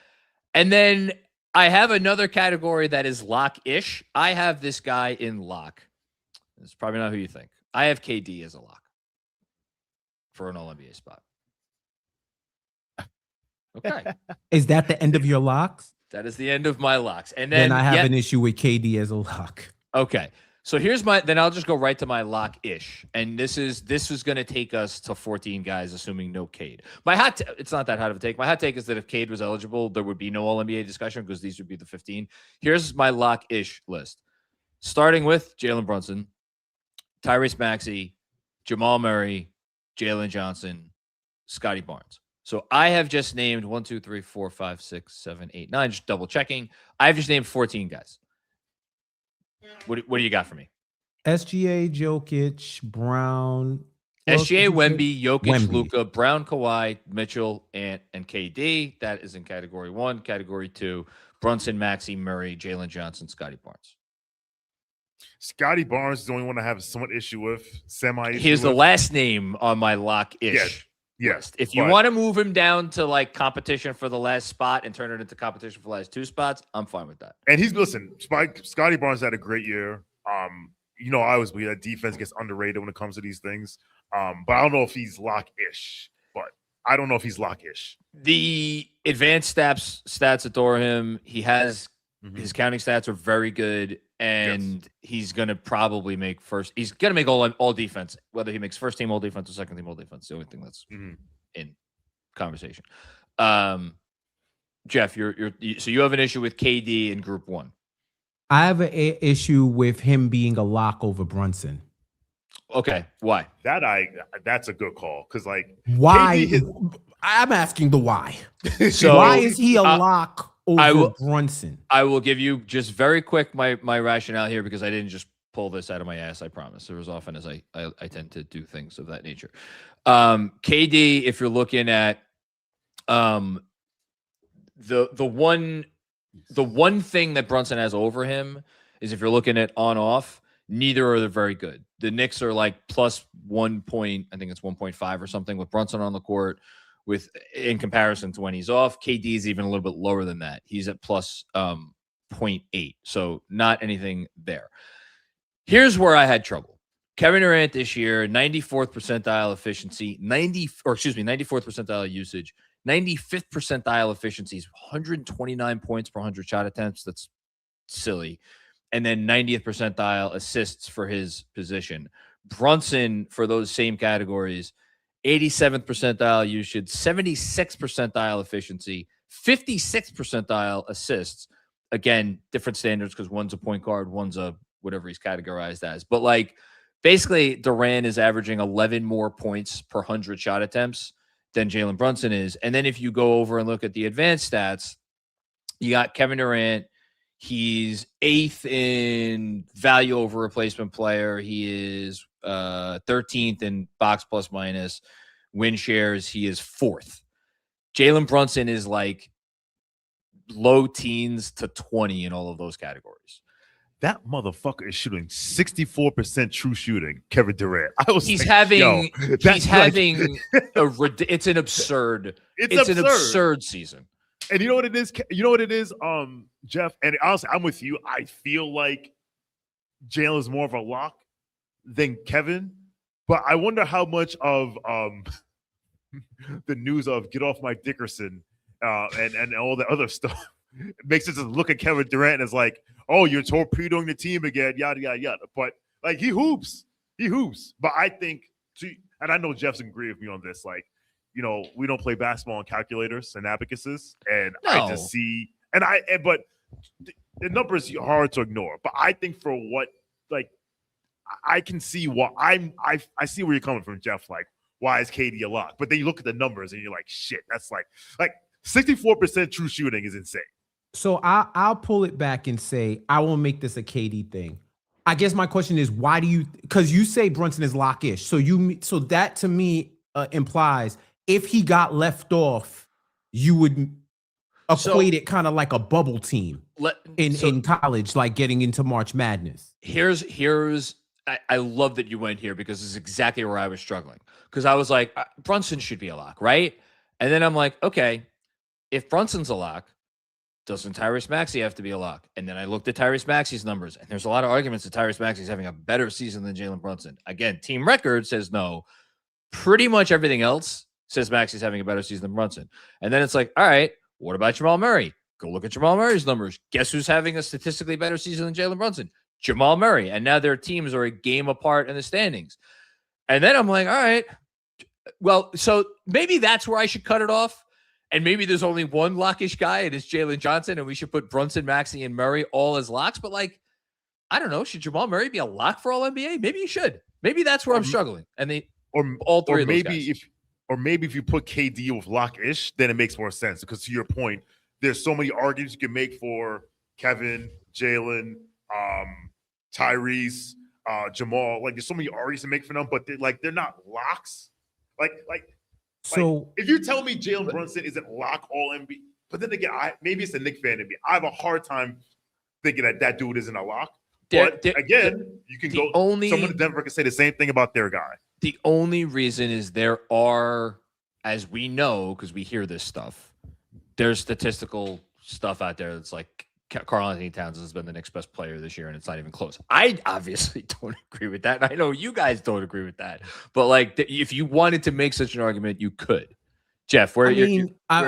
And then I have another category that is lock-ish. I have this guy in lock. It's probably not who you think. I have KD as a lock for an All-NBA spot. Okay. Is that the end of your locks? That is the end of my locks. And then I have an issue with KD as a lock. Okay. So then I'll just go right to my lock-ish. And this is going to take us to 14 guys, assuming no Cade. It's not that hot of a take. My hot take is that if Cade was eligible, there would be no All-NBA discussion because these would be the 15. Here's my lock-ish list. Starting with Jalen Brunson, Tyrese Maxey, Jamal Murray, Jalen Johnson, Scotty Barnes. So I have just named 1, 2, 3, 4, 5, 6, 7, 8, 9. Just double checking. I've just named 14 guys. What do you got for me? SGA, Jokic, Brown. SGA, Wemby, Jokic, Luka, Brown, Kawhi, Mitchell, and KD. That is in category 1. Category 2, Brunson, Maxey, Murray, Jalen Johnson, Scotty Barnes. Scotty Barnes is the only one I have somewhat issue with. Here's the last name on my lock-ish. Yes. If you want to move him down to like competition for the last spot and turn it into competition for the last 2 spots, I'm fine with that. And Scotty Barnes had a great year. I always believe that defense gets underrated when it comes to these things. But I don't know if he's lock-ish. The advanced stats adore him. He has his counting stats are very good. And he's going to probably make he's going to make all defense, whether he makes first team all defense or second team all defense. The only thing that's in conversation. Jeff, so you have an issue with KD in group 1. I have an issue with him being a lock over Brunson. Okay. Why? That's a good call. Cause why? I'm asking the why. So why is he a lock over Brunson? I will give you just very quick my rationale here because I didn't just pull this out of my ass. I promise. There as often as I tend to do things of that nature. KD, if you're looking at the one thing that Brunson has over him is if you're looking at on-off, neither are they very good. The Knicks are like plus 1 point, I think it's 1.5 or something with Brunson on the court. In comparison to when he's off, KD is even a little bit lower than that. He's at plus 0.8, so not anything there. Here's where I had trouble. Kevin Durant this year, 94th percentile efficiency, 94th percentile usage, 95th percentile efficiencies, 129 points per 100 shot attempts. That's silly. And then 90th percentile assists for his position. Brunson, for those same categories, 87th percentile usage, 76th percentile efficiency, 56th percentile assists. Again, different standards because one's a point guard, one's a whatever he's categorized as. But basically, Durant is averaging 11 more points per 100 shot attempts than Jalen Brunson is. And then if you go over and look at the advanced stats, you got Kevin Durant. He's 8th in value over replacement player. He is 13th in box plus minus win shares. He is 4th. Jalen Brunson is like low teens to 20 in all of those categories. That motherfucker is shooting 64% true shooting. Kevin Durant. It's an absurd season. And you know what it is? Jeff? And honestly, I'm with you. I feel like Jalen is more of a lock than Kevin. But I wonder how much of the news of get off Mike Dickerson and all the other stuff makes it just look at Kevin Durant as like, oh, you're torpedoing the team again, yada, yada, yada. But he hoops. But I think, and I know Jeff's agree with me on this, we don't play basketball on calculators and abacuses, and no. I just see, but the numbers are hard to ignore. But I think for what, I can see what I see where you're coming from, Jeff. Why is KD a lock? But then you look at the numbers and you're like, shit, that's like 64% true shooting is insane. So I'll pull it back and say I won't make this a KD thing. I guess my question is, why do you? Because you say Brunson is lock-ish, so that to me implies if he got left off, you would equate it kind of like a bubble team in college, like getting into March Madness. Here's I love that you went here because this is exactly where I was struggling. Because I was like, Brunson should be a lock, right? And then I'm like, okay, if Brunson's a lock, doesn't Tyrese Maxey have to be a lock? And then I looked at Tyrese Maxey's numbers, and there's a lot of arguments that Tyrese Maxey's having a better season than Jalen Brunson. Again, team record says no. Pretty much everything else says Maxey's having a better season than Brunson. And then it's like, all right, what about Jamal Murray? Go look at Jamal Murray's numbers. Guess who's having a statistically better season than Jalen Brunson? Jamal Murray. And now their teams are a game apart in the standings. And then I'm like, all right, well, so maybe that's where I should cut it off. And maybe there's only one lockish guy, and it's Jalen Johnson, and we should put Brunson, Maxey, and Murray all as locks. But like, I don't know, should Jamal Murray be a lock for all NBA? Maybe he should. Maybe that's where I'm struggling. And they all three of those guys. Maybe if you put KD with lock-ish, then it makes more sense. Because to your point, there's so many arguments you can make for Kevin, Jalen, Tyrese, Jamal. Like, there's so many arguments to make for them, but they're not locks. So if you tell me Jalen Brunson isn't lock all NBA, but then again, maybe it's a Knick fan in me. I have a hard time thinking that dude isn't a lock. But again, you can go. Someone in Denver can say the same thing about their guy. The only reason is there are, as we know, because we hear this stuff, there's statistical stuff out there that's like Karl-Anthony Towns has been the next best player this year, and it's not even close. I obviously don't agree with that. And I know you guys don't agree with that. But like, if you wanted to make such an argument, you could. Jeff, I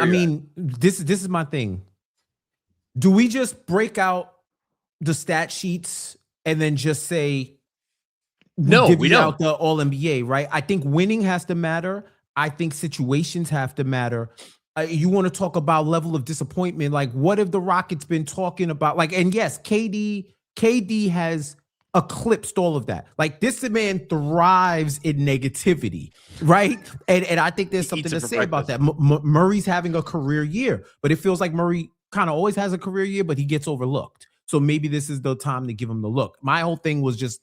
mean, this is my thing. Do we just break out the stat sheets and then just say, we don't out the all NBA, right? I think winning has to matter. I think situations have to matter. You want to talk about level of disappointment. Like, what have the Rockets been talking about? Like, and yes, KD has eclipsed all of that. Like, this man thrives in negativity, right? And I think there's something to say about that. Murray's having a career year, but it feels like Murray kind of always has a career year, but he gets overlooked. So maybe this is the time to give him the look. My whole thing was just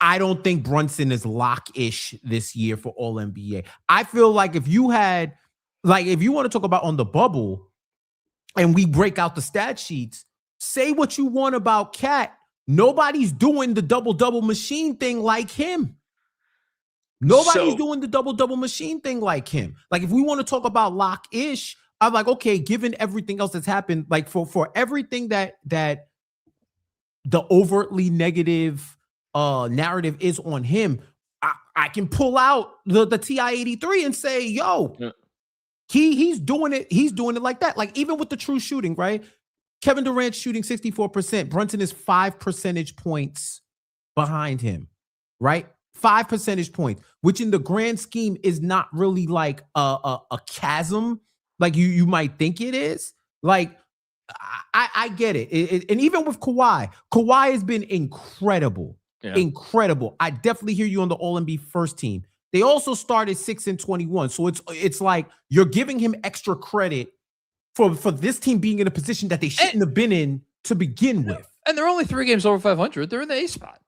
I don't think Brunson is lock-ish this year for all NBA. I feel like if you want to talk about on the bubble and we break out the stat sheets, say what you want about Cat. Nobody's doing the double-double machine thing like him. Nobody's doing the double-double machine thing like him. Like, if we want to talk about lock-ish, I'm like, okay, given everything else that's happened, like for everything that the overtly negative narrative is on him, I can pull out the TI-83 and say, yo, he's doing it. He's doing it like that. Like, even with the true shooting, right? Kevin Durant shooting 64%. Brunson is 5 percentage points behind him, right? 5 percentage points, which in the grand scheme is not really like a chasm like you might think it is. Like, I get it. And even with Kawhi has been incredible. Yeah. Incredible. I definitely hear you on the All-NBA first team. They also started 6-21. So it's like you're giving him extra credit for this team being in a position that they shouldn't have been in to begin with. And they're only 3 games over 500. They're in the A spot.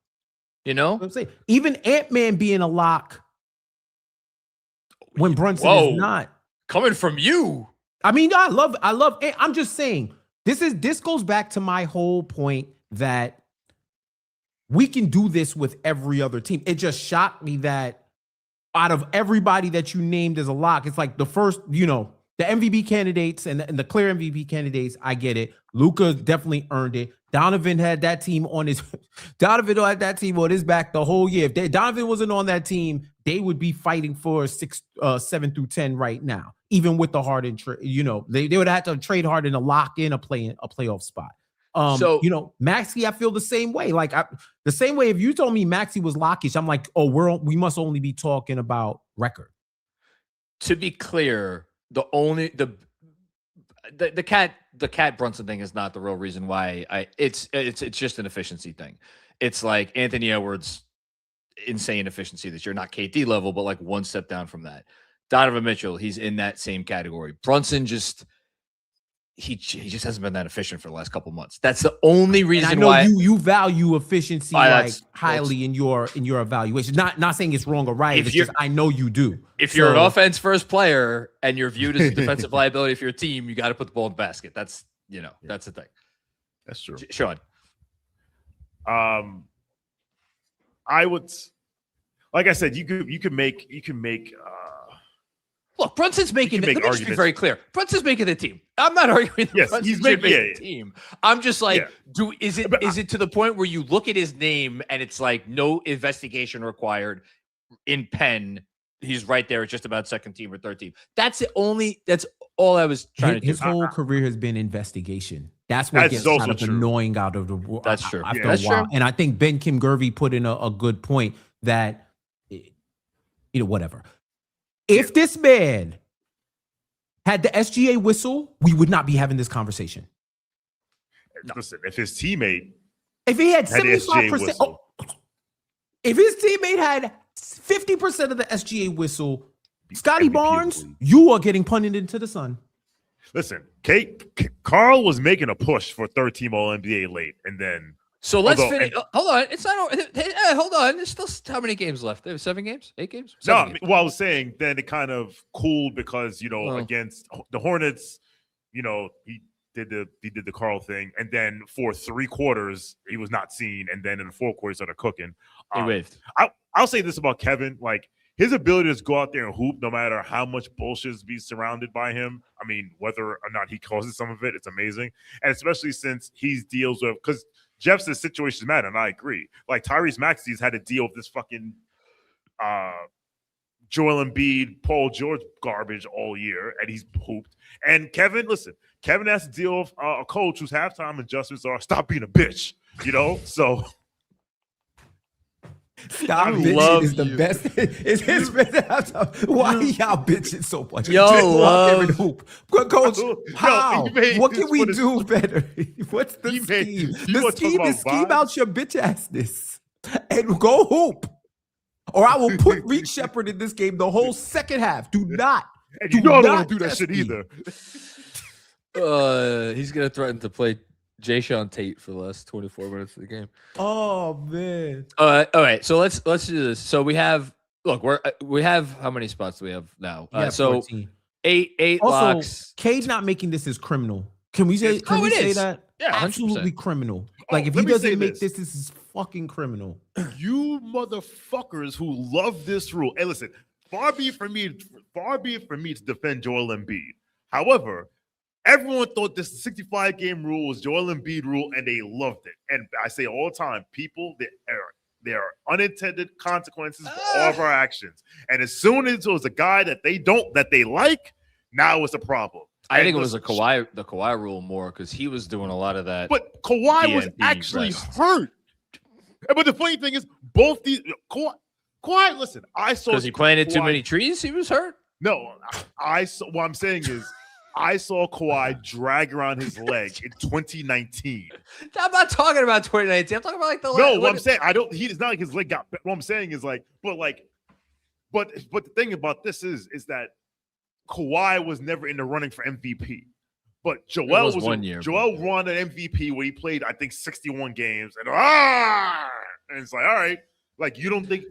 You know? I'm saying, even Ant-Man being a lock when Brunson is not. Coming from you. I mean, I love I'm just saying, this goes back to my whole point that we can do this with every other team. It just shocked me that out of everybody that you named as a lock, it's like the first, the MVP candidates and the clear MVP candidates, I get it. Luka definitely earned it. Donovan had that team on his back the whole year. If Donovan wasn't on that team, they would be fighting for 7 through 10 right now. Even with the Harden trade, they would have to trade Harden to lock in a playoff spot. Maxey, I feel the same way. Like the same way if you told me Maxey was lockish, I'm like, oh, we must only be talking about record. To be clear, the Cat Brunson thing is not the real reason why it's just an efficiency thing. It's like Anthony Edwards, insane efficiency this year, not KD level, but like one step down from that. Donovan Mitchell, he's in that same category. Brunson he just hasn't been that efficient for the last couple months. That's the only reason why you value efficiency highly in your evaluation. Not saying it's wrong or right. It's just I know you do. If you're an offense first player and you're viewed as a defensive liability for your team, you got to put the ball in the basket. That's that's the thing. That's true. Shawn. I would, like I said, you can make. Look, Brunson's making. make Let me just be arguments. very clear. Brunson's making the team. I'm not arguing that Yes, Brunson he's should making- make the team. I'm just like, is it to the point where you look at his name and it's like no investigation required in pen? He's right there. It's just about second team or third team. That's all I was trying to do. His whole career has been investigation. That's what gets kind of annoying out of the. That's true. After That's a while, true. and I think Ben Kim Gervey put in a good point that, whatever. If this man had the SGA whistle, we would not be having this conversation. Listen, if his teammate, if he had had the SGA 75%, whistle, if his teammate had 50% of the SGA whistle, Scotty MVP Barnes, you are getting punted into the sun. listen, Carl was making a push for third team All NBA late, and then So let's finish. Hold on. It's not. Hold on. There's still how many games left? There 7 games? 8 games? no. 7 games. Well, I was saying then it kind of cooled because against the Hornets, he did the Carl thing, and then for 3 quarters he was not seen, and then in the 4th quarter he started cooking. He waved. I'll say this about Kevin, like his ability to just go out there and hoop, no matter how much bullshit is being surrounded by him. I mean, whether or not he causes some of it, it's amazing, and especially since he deals with because Jeff's situation matter, and I agree. Like Tyrese Maxey's had to deal with this fucking Joel Embiid, Paul George garbage all year, and he's hooped. And Kevin has to deal with a coach whose halftime adjustments are stop being a bitch, So Stop I bitching love is the you. best. It's his best. Why y'all bitching so much? Yo, Just go out there and love- hoop. Coach, No, how? he made What this can we for the- do better? What's the He scheme? made- you The wanna talk scheme about is scheme vibes? out your bitch assness and go hoop. Or I will put Reed Shepard in this game the whole second half. Do not. and Do I don't not want to do that test shit me. either. He's gonna threaten to play Shawn Tate for the last 24 minutes of the game. Oh man. All right. So let's do this. So we have we have how many spots do we have now? Yeah, So 14. eight Also, locks. Cade not making this is criminal. Can we say? Can Oh, we it say is. that? Yeah, 100%. Absolutely criminal. Oh, Like if he let me say doesn't make this. this is fucking criminal. You motherfuckers who love this rule. Hey, listen, far be it from me to defend Joel Embiid. However, everyone thought this 65-game rule was Joel Embiid rule, and they loved it. And I say all the time, people, there are unintended consequences for all of our actions. And as soon as it was a guy that they like, now it's a problem. I think it was the Kawhi rule more because he was doing a lot of that. But Kawhi was DNP actually rest. hurt. But the funny thing is, both these Kawhi. Listen, I saw Because he planted too Kawhi- many trees, he was hurt. No, I saw. What I'm saying is, I saw Kawhi drag around his leg in 2019. I'm not talking about 2019. I'm talking about like the No, what I'm saying, I don't. It's not like his leg got. What I'm saying is like, but the thing about this is that Kawhi was never in the running for MVP. But Joel was was 1 year, Joel won an MVP where he played, I think, 61 games, and it's like, all right, like you don't think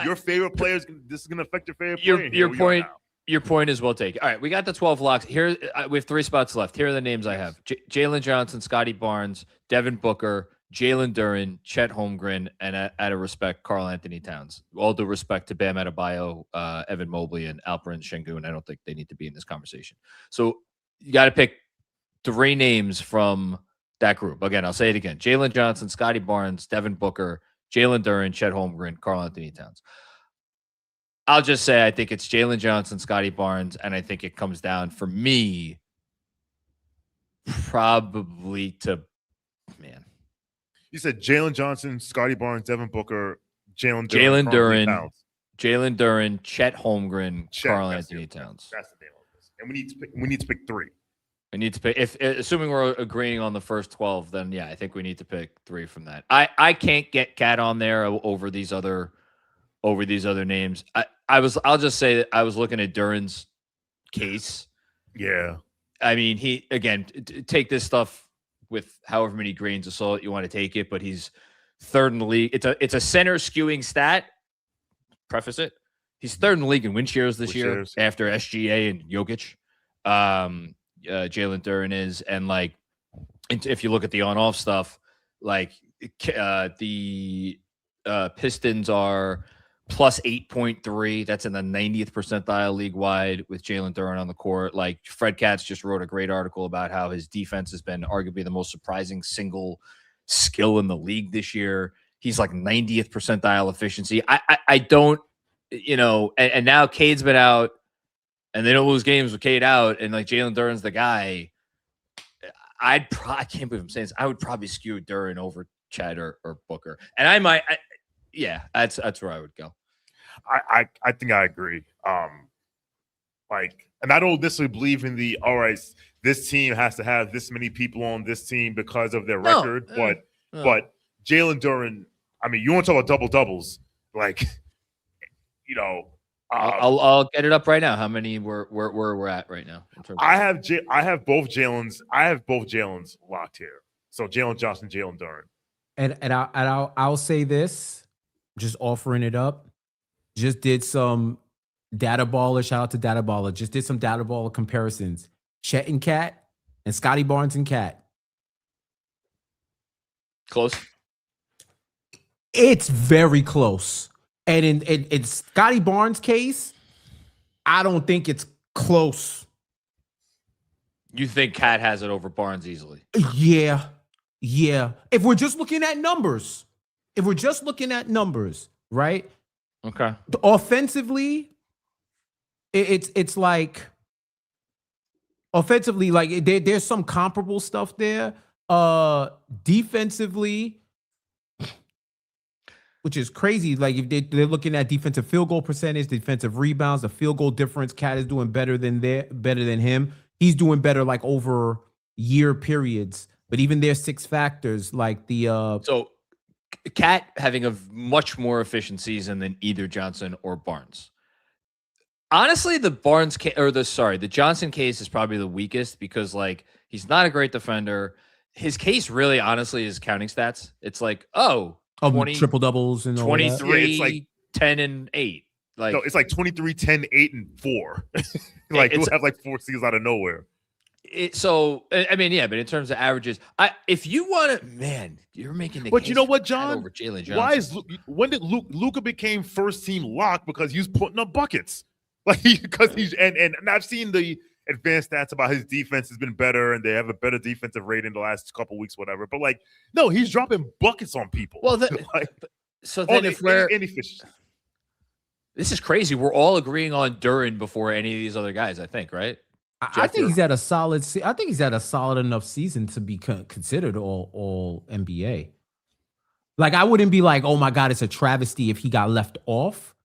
your favorite players this is gonna affect your favorite player. And here we are now. Your point is well taken. All right, we got the 12 locks. Here we have 3 spots left. Here are the names I have: Jalen Johnson, Scotty Barnes, Devin Booker, Jalen Duren, Chet Holmgren, and out of respect, Karl Anthony Towns. All due respect to Bam Adebayo, Evan Mobley, and Alperen Sengun. I don't think they need to be in this conversation. So you got to pick 3 names from that group. Again, I'll say it again: Jalen Johnson, Scotty Barnes, Devin Booker, Jalen Duren, Chet Holmgren, Karl Anthony Towns. I'll just say I think it's Jalen Johnson, Scotty Barnes, and I think it comes down for me probably to man. You said Jalen Johnson, Scotty Barnes, Devin Booker, Jalen Duren, Chet Holmgren, Karl that's Anthony it. Towns. That's the name of this. And we need to pick 3. We need to pick if assuming we're agreeing on the first 12, then yeah, I think we need to pick 3 from that. I can't get Cat on there over these other names. I'll just say that I was looking at Duren's case. Yeah. I mean, he again take this stuff with however many grains of salt you want to take it, but he's 3rd in the league. It's a center skewing stat. Preface it. He's 3rd in the league in win shares this year after SGA and Jokic. Jalen Duren is, and like if you look at the on-off stuff, like the Pistons are plus 8.3. That's in the 90th percentile league wide with Jalen Duren on the court. Like Fred Katz just wrote a great article about how his defense has been arguably the most surprising single skill in the league this year. He's like 90th percentile efficiency. I don't, and now Cade's been out and they don't lose games with Cade out and like Jalen Duren's the guy. I can't believe I'm saying this. I would probably skew Duren over Chad or Booker. And I might, that's where I would go. I think I agree. And I don't necessarily believe in all right, this team has to have this many people on this team because of their record. But Jalen Duren, I mean, you want to talk about double doubles, like, I'll get it up right now. How many we're at right now? In terms I have both Jalen's locked here. So Jalen Johnson, Jalen Duren. And I'll say this, just offering it up. Just did some data baller. Shout out to data baller. Just did some data baller comparisons. Chet and Cat and Scotty Barnes and Cat. Close. It's very close. And in Scotty Barnes' case, I don't think it's close. You think Cat has it over Barnes easily? Yeah. If we're just looking at numbers, right? Okay. Offensively, it's like offensively, like there's some comparable stuff there. Defensively, which is crazy. Like if they're looking at defensive field goal percentage, defensive rebounds, the field goal difference, Cat is doing better than him. He's doing better like over year periods. But even there's 6 factors like the so Cat having a much more efficient season than either Johnson or Barnes. Honestly, the Johnson case is probably the weakest because like he's not a great defender. His case really honestly is counting stats. It's like, 20 triple doubles and 23, it's like 10 and 8. Like no, it's like 23, 10, 8, and 4. Like he'll have like 4 seasons out of nowhere. But in terms of averages, if you want to, man, you're making the But case you know what, for John? over Jalen Johnson. Why when did Luka became first team lock? Because he was putting up buckets. Like because he's and I've seen the advanced stats about his defense has been better and they have a better defensive rating the last couple weeks, whatever. But like, no, he's dropping buckets on people. Well, if we're inefficient. This is crazy. We're all agreeing on Duren before any of these other guys, I think, right? I think he's at a solid. I think he's at a solid enough season to be considered all NBA. Like I wouldn't be like, oh my God, it's a travesty if he got left off.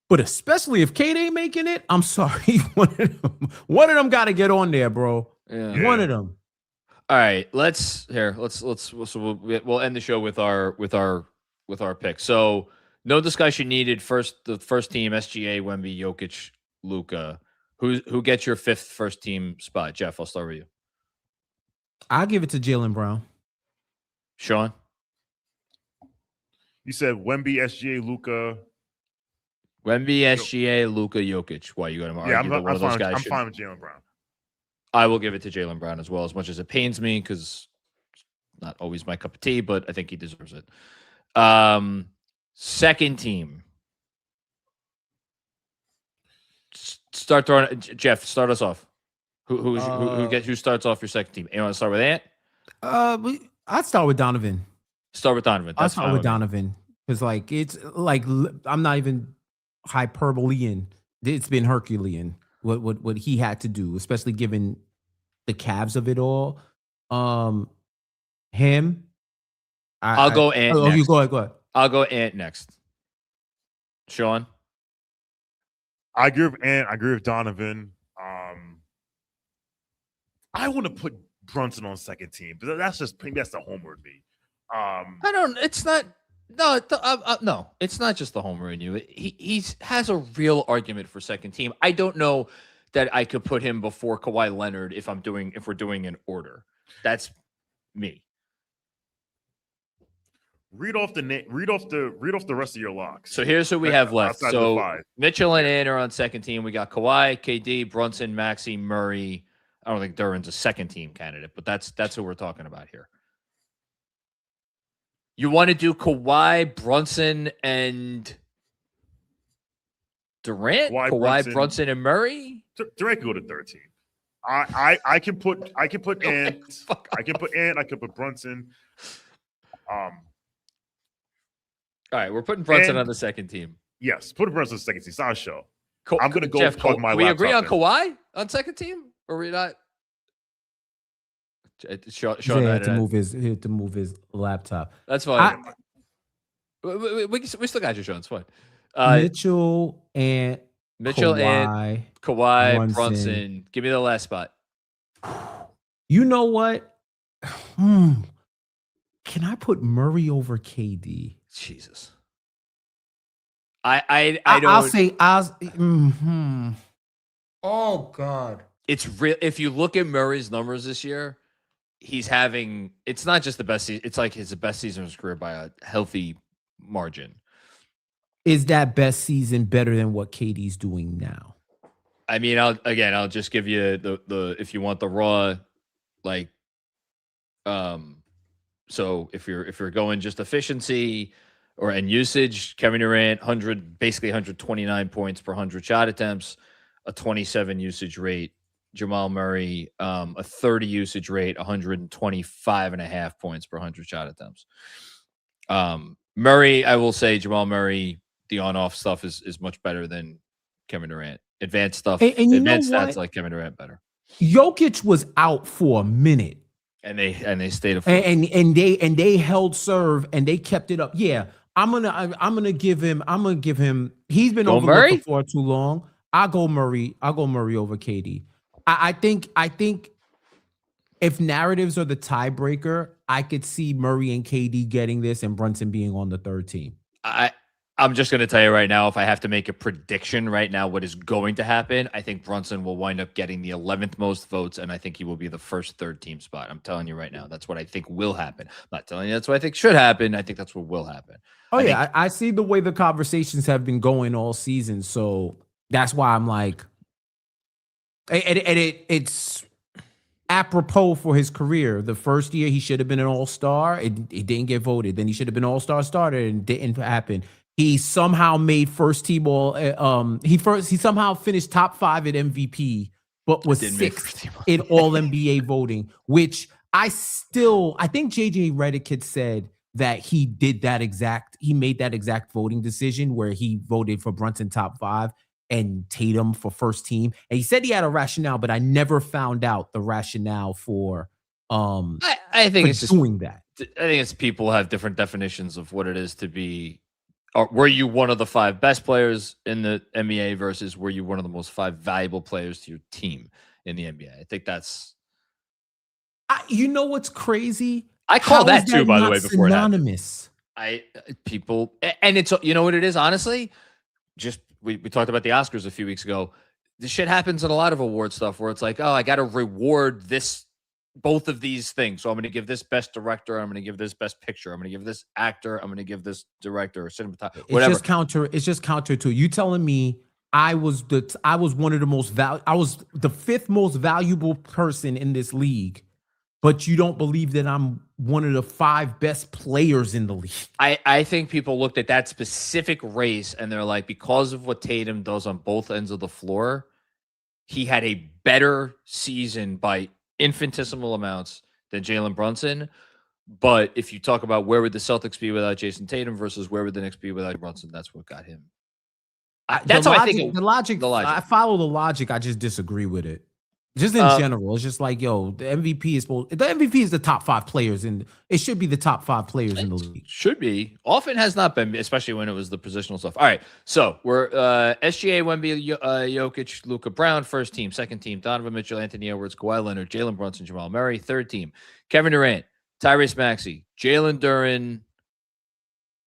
But especially if Cade ain't making it, I'm sorry. One of them got to get on there, bro. Yeah. One of them. All right, we'll end the show with our pick. So no discussion needed. The first team: SGA, Wemby, Jokic, Luka. Who gets your 5th first team spot? Jeff, I'll start with you. I'll give it to Jaylen Brown. Shawn? You said Wemby, SGA, Luka. Wemby, SGA, Luka, Jokic. Why you going to argue that one of those guys? I'm fine with Jaylen Brown. I will give it to Jaylen Brown as well, as much as it pains me because it's not always my cup of tea, but I think he deserves it. Second team. Start throwing. Jeff, start us off. Who starts off your second team? You want to start with Ant? I'd start with Donovan. Start with Donovan. I'll start with Donovan because like it's like I'm not even hyperbolean. It's been Herculean what he had to do, especially given the Cavs of it all. Him. I'll go Ant. Next. You go ahead. I'll go Ant next. Shawn. I agree with Ant. I agree with Donovan. I want to put Brunson on second team, but that's the homer in me. I don't. It's not. No, no. It's not just the homer in you. He has a real argument for second team. I don't know that I could put him before Kawhi Leonard if we're doing an order. That's me. Read off the rest of your locks. So here's who we have left. So Mitchell and Ant are on second team. We got Kawhi, KD, Brunson, Maxey, Murray. I don't think Duren's a second team candidate, but that's who we're talking about here. You want to do Kawhi, Brunson, and Durant? Kawhi, Brunson, and Murray? Durant can go to 13. I can put Ant. I can put Brunson. All right, we're putting Brunson on the second team. Yes, put Brunson on the second team. It's not a show. I'm gonna go Jeff, plug my laptop. We agree on in. Kawhi on second team, or we not? Shawn he had to move his laptop. That's fine. We still got you, Shawn. It's fine. Mitchell and Kawhi, Brunson. Give me the last spot. You know what? Can I put Murray over KD? Jesus. I don't. Oh God. It's real. If you look at Murray's numbers this year, he's having. It's not just the best season. It's like the best season of his career by a healthy margin. Is that best season better than what KD's doing now? I mean, I'll just give you the if you want the raw, like, so if you're going just efficiency and usage, Kevin Durant, basically 129 points per 100 shot attempts, a 27 usage rate. Jamal Murray, a 30 usage rate, 125.5 points per 100 shot attempts. Murray, I will say Jamal Murray, the on-off stuff is much better than Kevin Durant. Advanced stuff, and advanced stats like Kevin Durant better. Jokic was out for a minute. And they stayed afloat. And they held serve and they kept it up. Yeah, I'm gonna give him. He's been overlooked for too long. I'll go Murray over KD. I think if narratives are the tiebreaker, I could see Murray and KD getting this and Brunson being on the third team. I'm just going to tell you right now, if I have to make a prediction right now, what is going to happen, I think Brunson will wind up getting the 11th most votes, and I think he will be the first third team spot. I'm telling you right now, that's what I think will happen. I'm not telling you that's what I think should happen. I think that's what will happen. I see the way the conversations have been going all season, so that's why I'm like, it's apropos for his career. The first year he should have been an all-star. It didn't get voted. Then he should have been all-star starter, and it didn't happen. He somehow made first team all. He somehow finished top 5 at MVP, but was 6th in all NBA voting. Which I think JJ Redick had said that he made that exact voting decision where he voted for Brunson top 5 and Tatum for first team. And he said he had a rationale, but I never found out the rationale for. I think it's doing that. I think it's people have different definitions of what it is to be. Were you one of the 5 best players in the NBA versus were you one of the most 5 valuable players to your team in the NBA? I think that's. You know what's crazy? I call that too, by the way, before synonymous. And it's, you know what it is, honestly? Just we talked about the Oscars a few weeks ago. This shit happens in a lot of award stuff where it's like, oh, I got to reward both of these things. So I'm going to give this best director. I'm going to give this best picture. I'm going to give this actor. I'm going to give this director or cinematographer. Whatever. It's just counter to you telling me I was the 5th most valuable person in this league, but you don't believe that I'm one of the 5 best players in the league. I think people looked at that specific race and they're like, because of what Tatum does on both ends of the floor, he had a better season by infinitesimal amounts than Jalen Brunson. But if you talk about where would the Celtics be without Jason Tatum versus where would the Knicks be without Brunson, that's what got him. That's how I think the logic. I follow the logic. I just disagree with it. Just in general, it's just like, yo, the MVP is the top 5 players, and it should be the top 5 players in the league. Should be. Often has not been, especially when it was the positional stuff. All right, so we're SGA, Wemby, Jokic, Luka Brown, first team, second team, Donovan Mitchell, Anthony Edwards, Kawhi Leonard, Jalen Brunson, Jamal Murray, third team, Kevin Durant, Tyrese Maxey, Jalen Duren.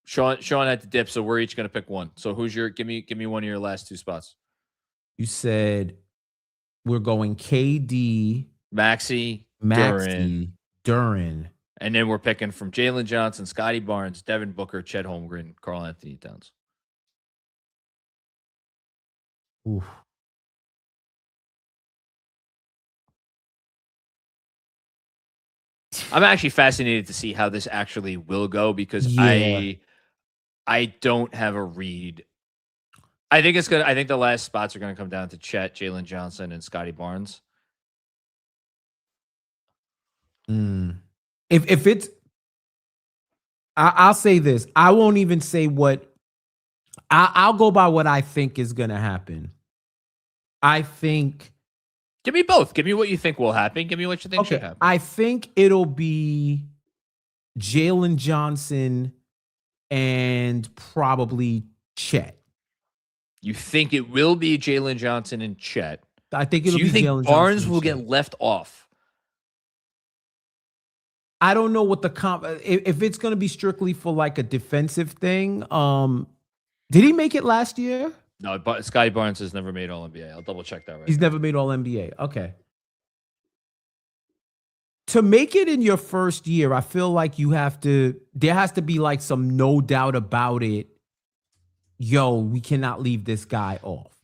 Shawn had to dip, so we're each going to pick one. So who's give me one of your last 2 spots? You said we're going KD, Maxey, Duren. And then we're picking from Jalen Johnson, Scotty Barnes, Devin Booker, Chet Holmgren, Karl Anthony Towns. Oof. I'm actually fascinated to see how this actually will go because Yeah. I don't have a read. I think it's gonna. I think the last spots are gonna come down to Chet, Jalen Johnson, and Scotty Barnes. If it's, I'll say this. I won't even say what. I'll go by what I think is gonna happen. I think. Give me both. Give me what you think will happen. Give me what you think should happen. I think it'll be Jalen Johnson and probably Chet. You think it will be Jalen Johnson and Chet? I think Do it'll you be think Jalen Barnes Johnson will and Chet. get left off? I don't know what the if it's going to be strictly for like a defensive thing. Did he make it last year? No, but Scotty Barnes has never made All NBA. I'll double check that right He's now. never made All NBA. Okay. To make it in your first year, I feel like there has to be like some no doubt about it. Yo, we cannot leave this guy off.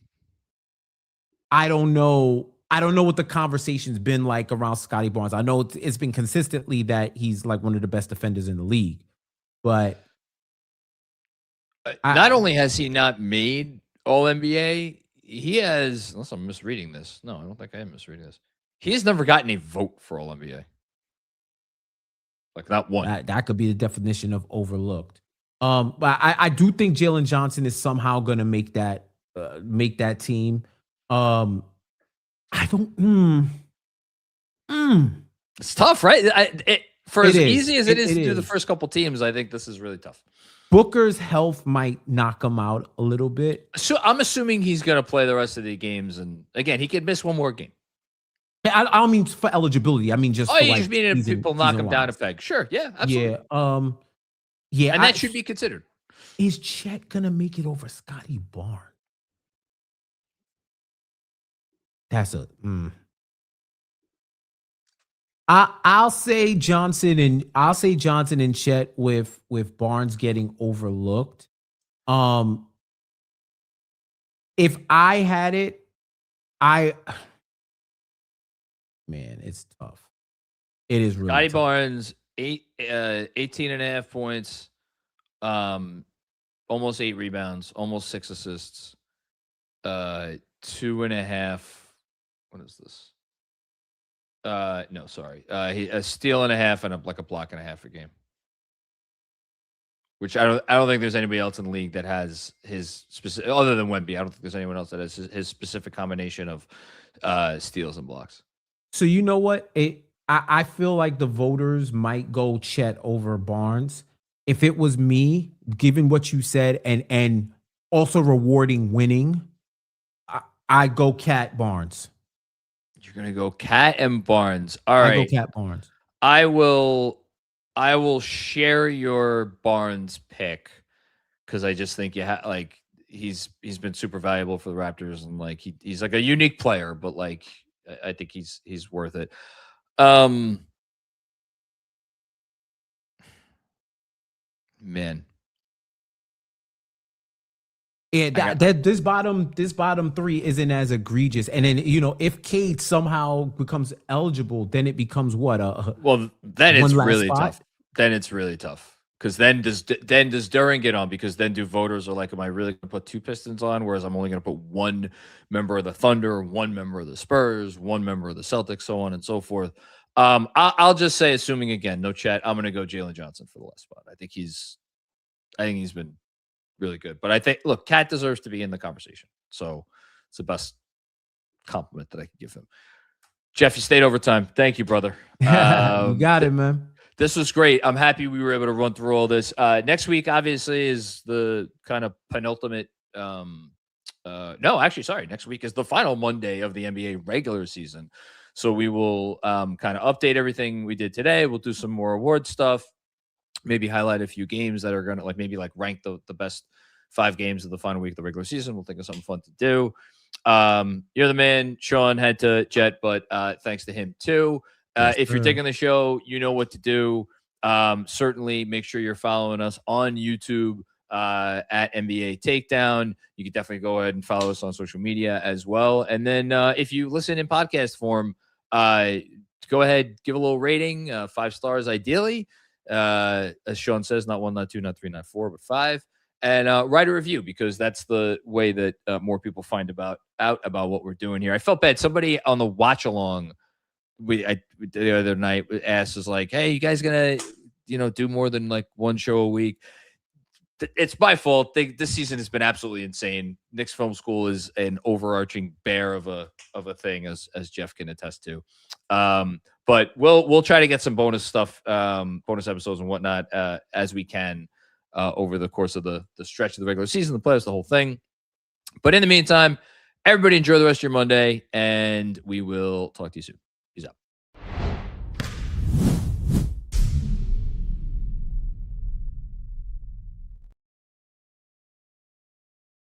I don't know what the conversation's been like around Scotty Barnes. I know it's been consistently that he's like one of the best defenders in the league, but not only has he not made All NBA, he has. Unless I'm misreading this. No, I don't think I am misreading this. He has never gotten a vote for All NBA. Like not one. That could be the definition of overlooked. But I do think Jalen Johnson is somehow going to make that team. I don't. It's tough, right? For as easy as it is to do the is. first couple teams, I think this is really tough. Booker's health might knock him out a little bit. So I'm assuming he's going to play the rest of the games, and again, he could miss one more game. I don't mean for eligibility. I mean just for you like just mean if people knock him down a peg. Sure, yeah, absolutely. Yeah, yeah, and that should be considered. Is Chet gonna make it over Scotty Barnes? That's a. I'll say Johnson and Chet with Barnes getting overlooked. If I had it, man, it's tough. It is really Scotty tough. Barnes, 18.5 points, almost 8 rebounds, almost 6 assists, 2.5. What is this? No, sorry. A steal and a half and like a block and a half a game. Which I don't think there's anybody else in the league that has his specific, other than Wemby. I don't think there's anyone else that has his specific combination of steals and blocks. So you know what? I feel like the voters might go Chet over Barnes. If it was me, given what you said, and also rewarding winning, I go Cat Barnes. You're gonna go Cat and Barnes. All right. I go Cat Barnes. I will share your Barnes pick because I just think like he's been super valuable for the Raptors and like he's like a unique player, but like I think he's worth it. Man. Yeah, this bottom 3 isn't as egregious. And then if Cade somehow becomes eligible, then it becomes what? Then it's really tough. Then it's really tough because then does Duren get on? Because then do voters are like, am I really going to put 2 Pistons on? Whereas I'm only going to put 1 member of the Thunder, 1 member of the Spurs, 1 member of the Celtics, so on and so forth. I'll just say, assuming again, no Chat, I'm going to go Jalen Johnson for the last spot. I think he's been really good. But I think, look, Cat deserves to be in the conversation. So it's the best compliment that I could give him. Jeff, you stayed overtime. Thank you, brother. You got it, man. This was great. I'm happy we were able to run through all this. Next week, obviously, is the kind of penultimate. No, actually, sorry. Next week is the final Monday of the NBA regular season. So we will kind of update everything we did today. We'll do some more award stuff. Maybe highlight a few games that are going to maybe rank the best 5 games of the final week of the regular season. We'll think of something fun to do. You're the man. Shawn had to jet, but thanks to him too. If you're taking the show, you know what to do. Certainly make sure you're following us on YouTube at NBA Takedown. You can definitely go ahead and follow us on social media as well. And then if you listen in podcast form, go ahead, give a little rating, 5 stars ideally. As Shawn says, not 1, not 2, not 3, not 4, but 5. And write a review, because that's the way that more people find out about what we're doing here. I felt bad. Somebody on the watch along the other night asked us like, "Hey, you guys gonna do more than like one show a week?" It's my fault. This season has been absolutely insane. Knicks Film School is an overarching bear of a thing, as Jeff can attest to. But we'll try to get some bonus stuff, bonus episodes and whatnot as we can over the course of the stretch of the regular season, the playoffs, the whole thing. But in the meantime, everybody enjoy the rest of your Monday, and we will talk to you soon.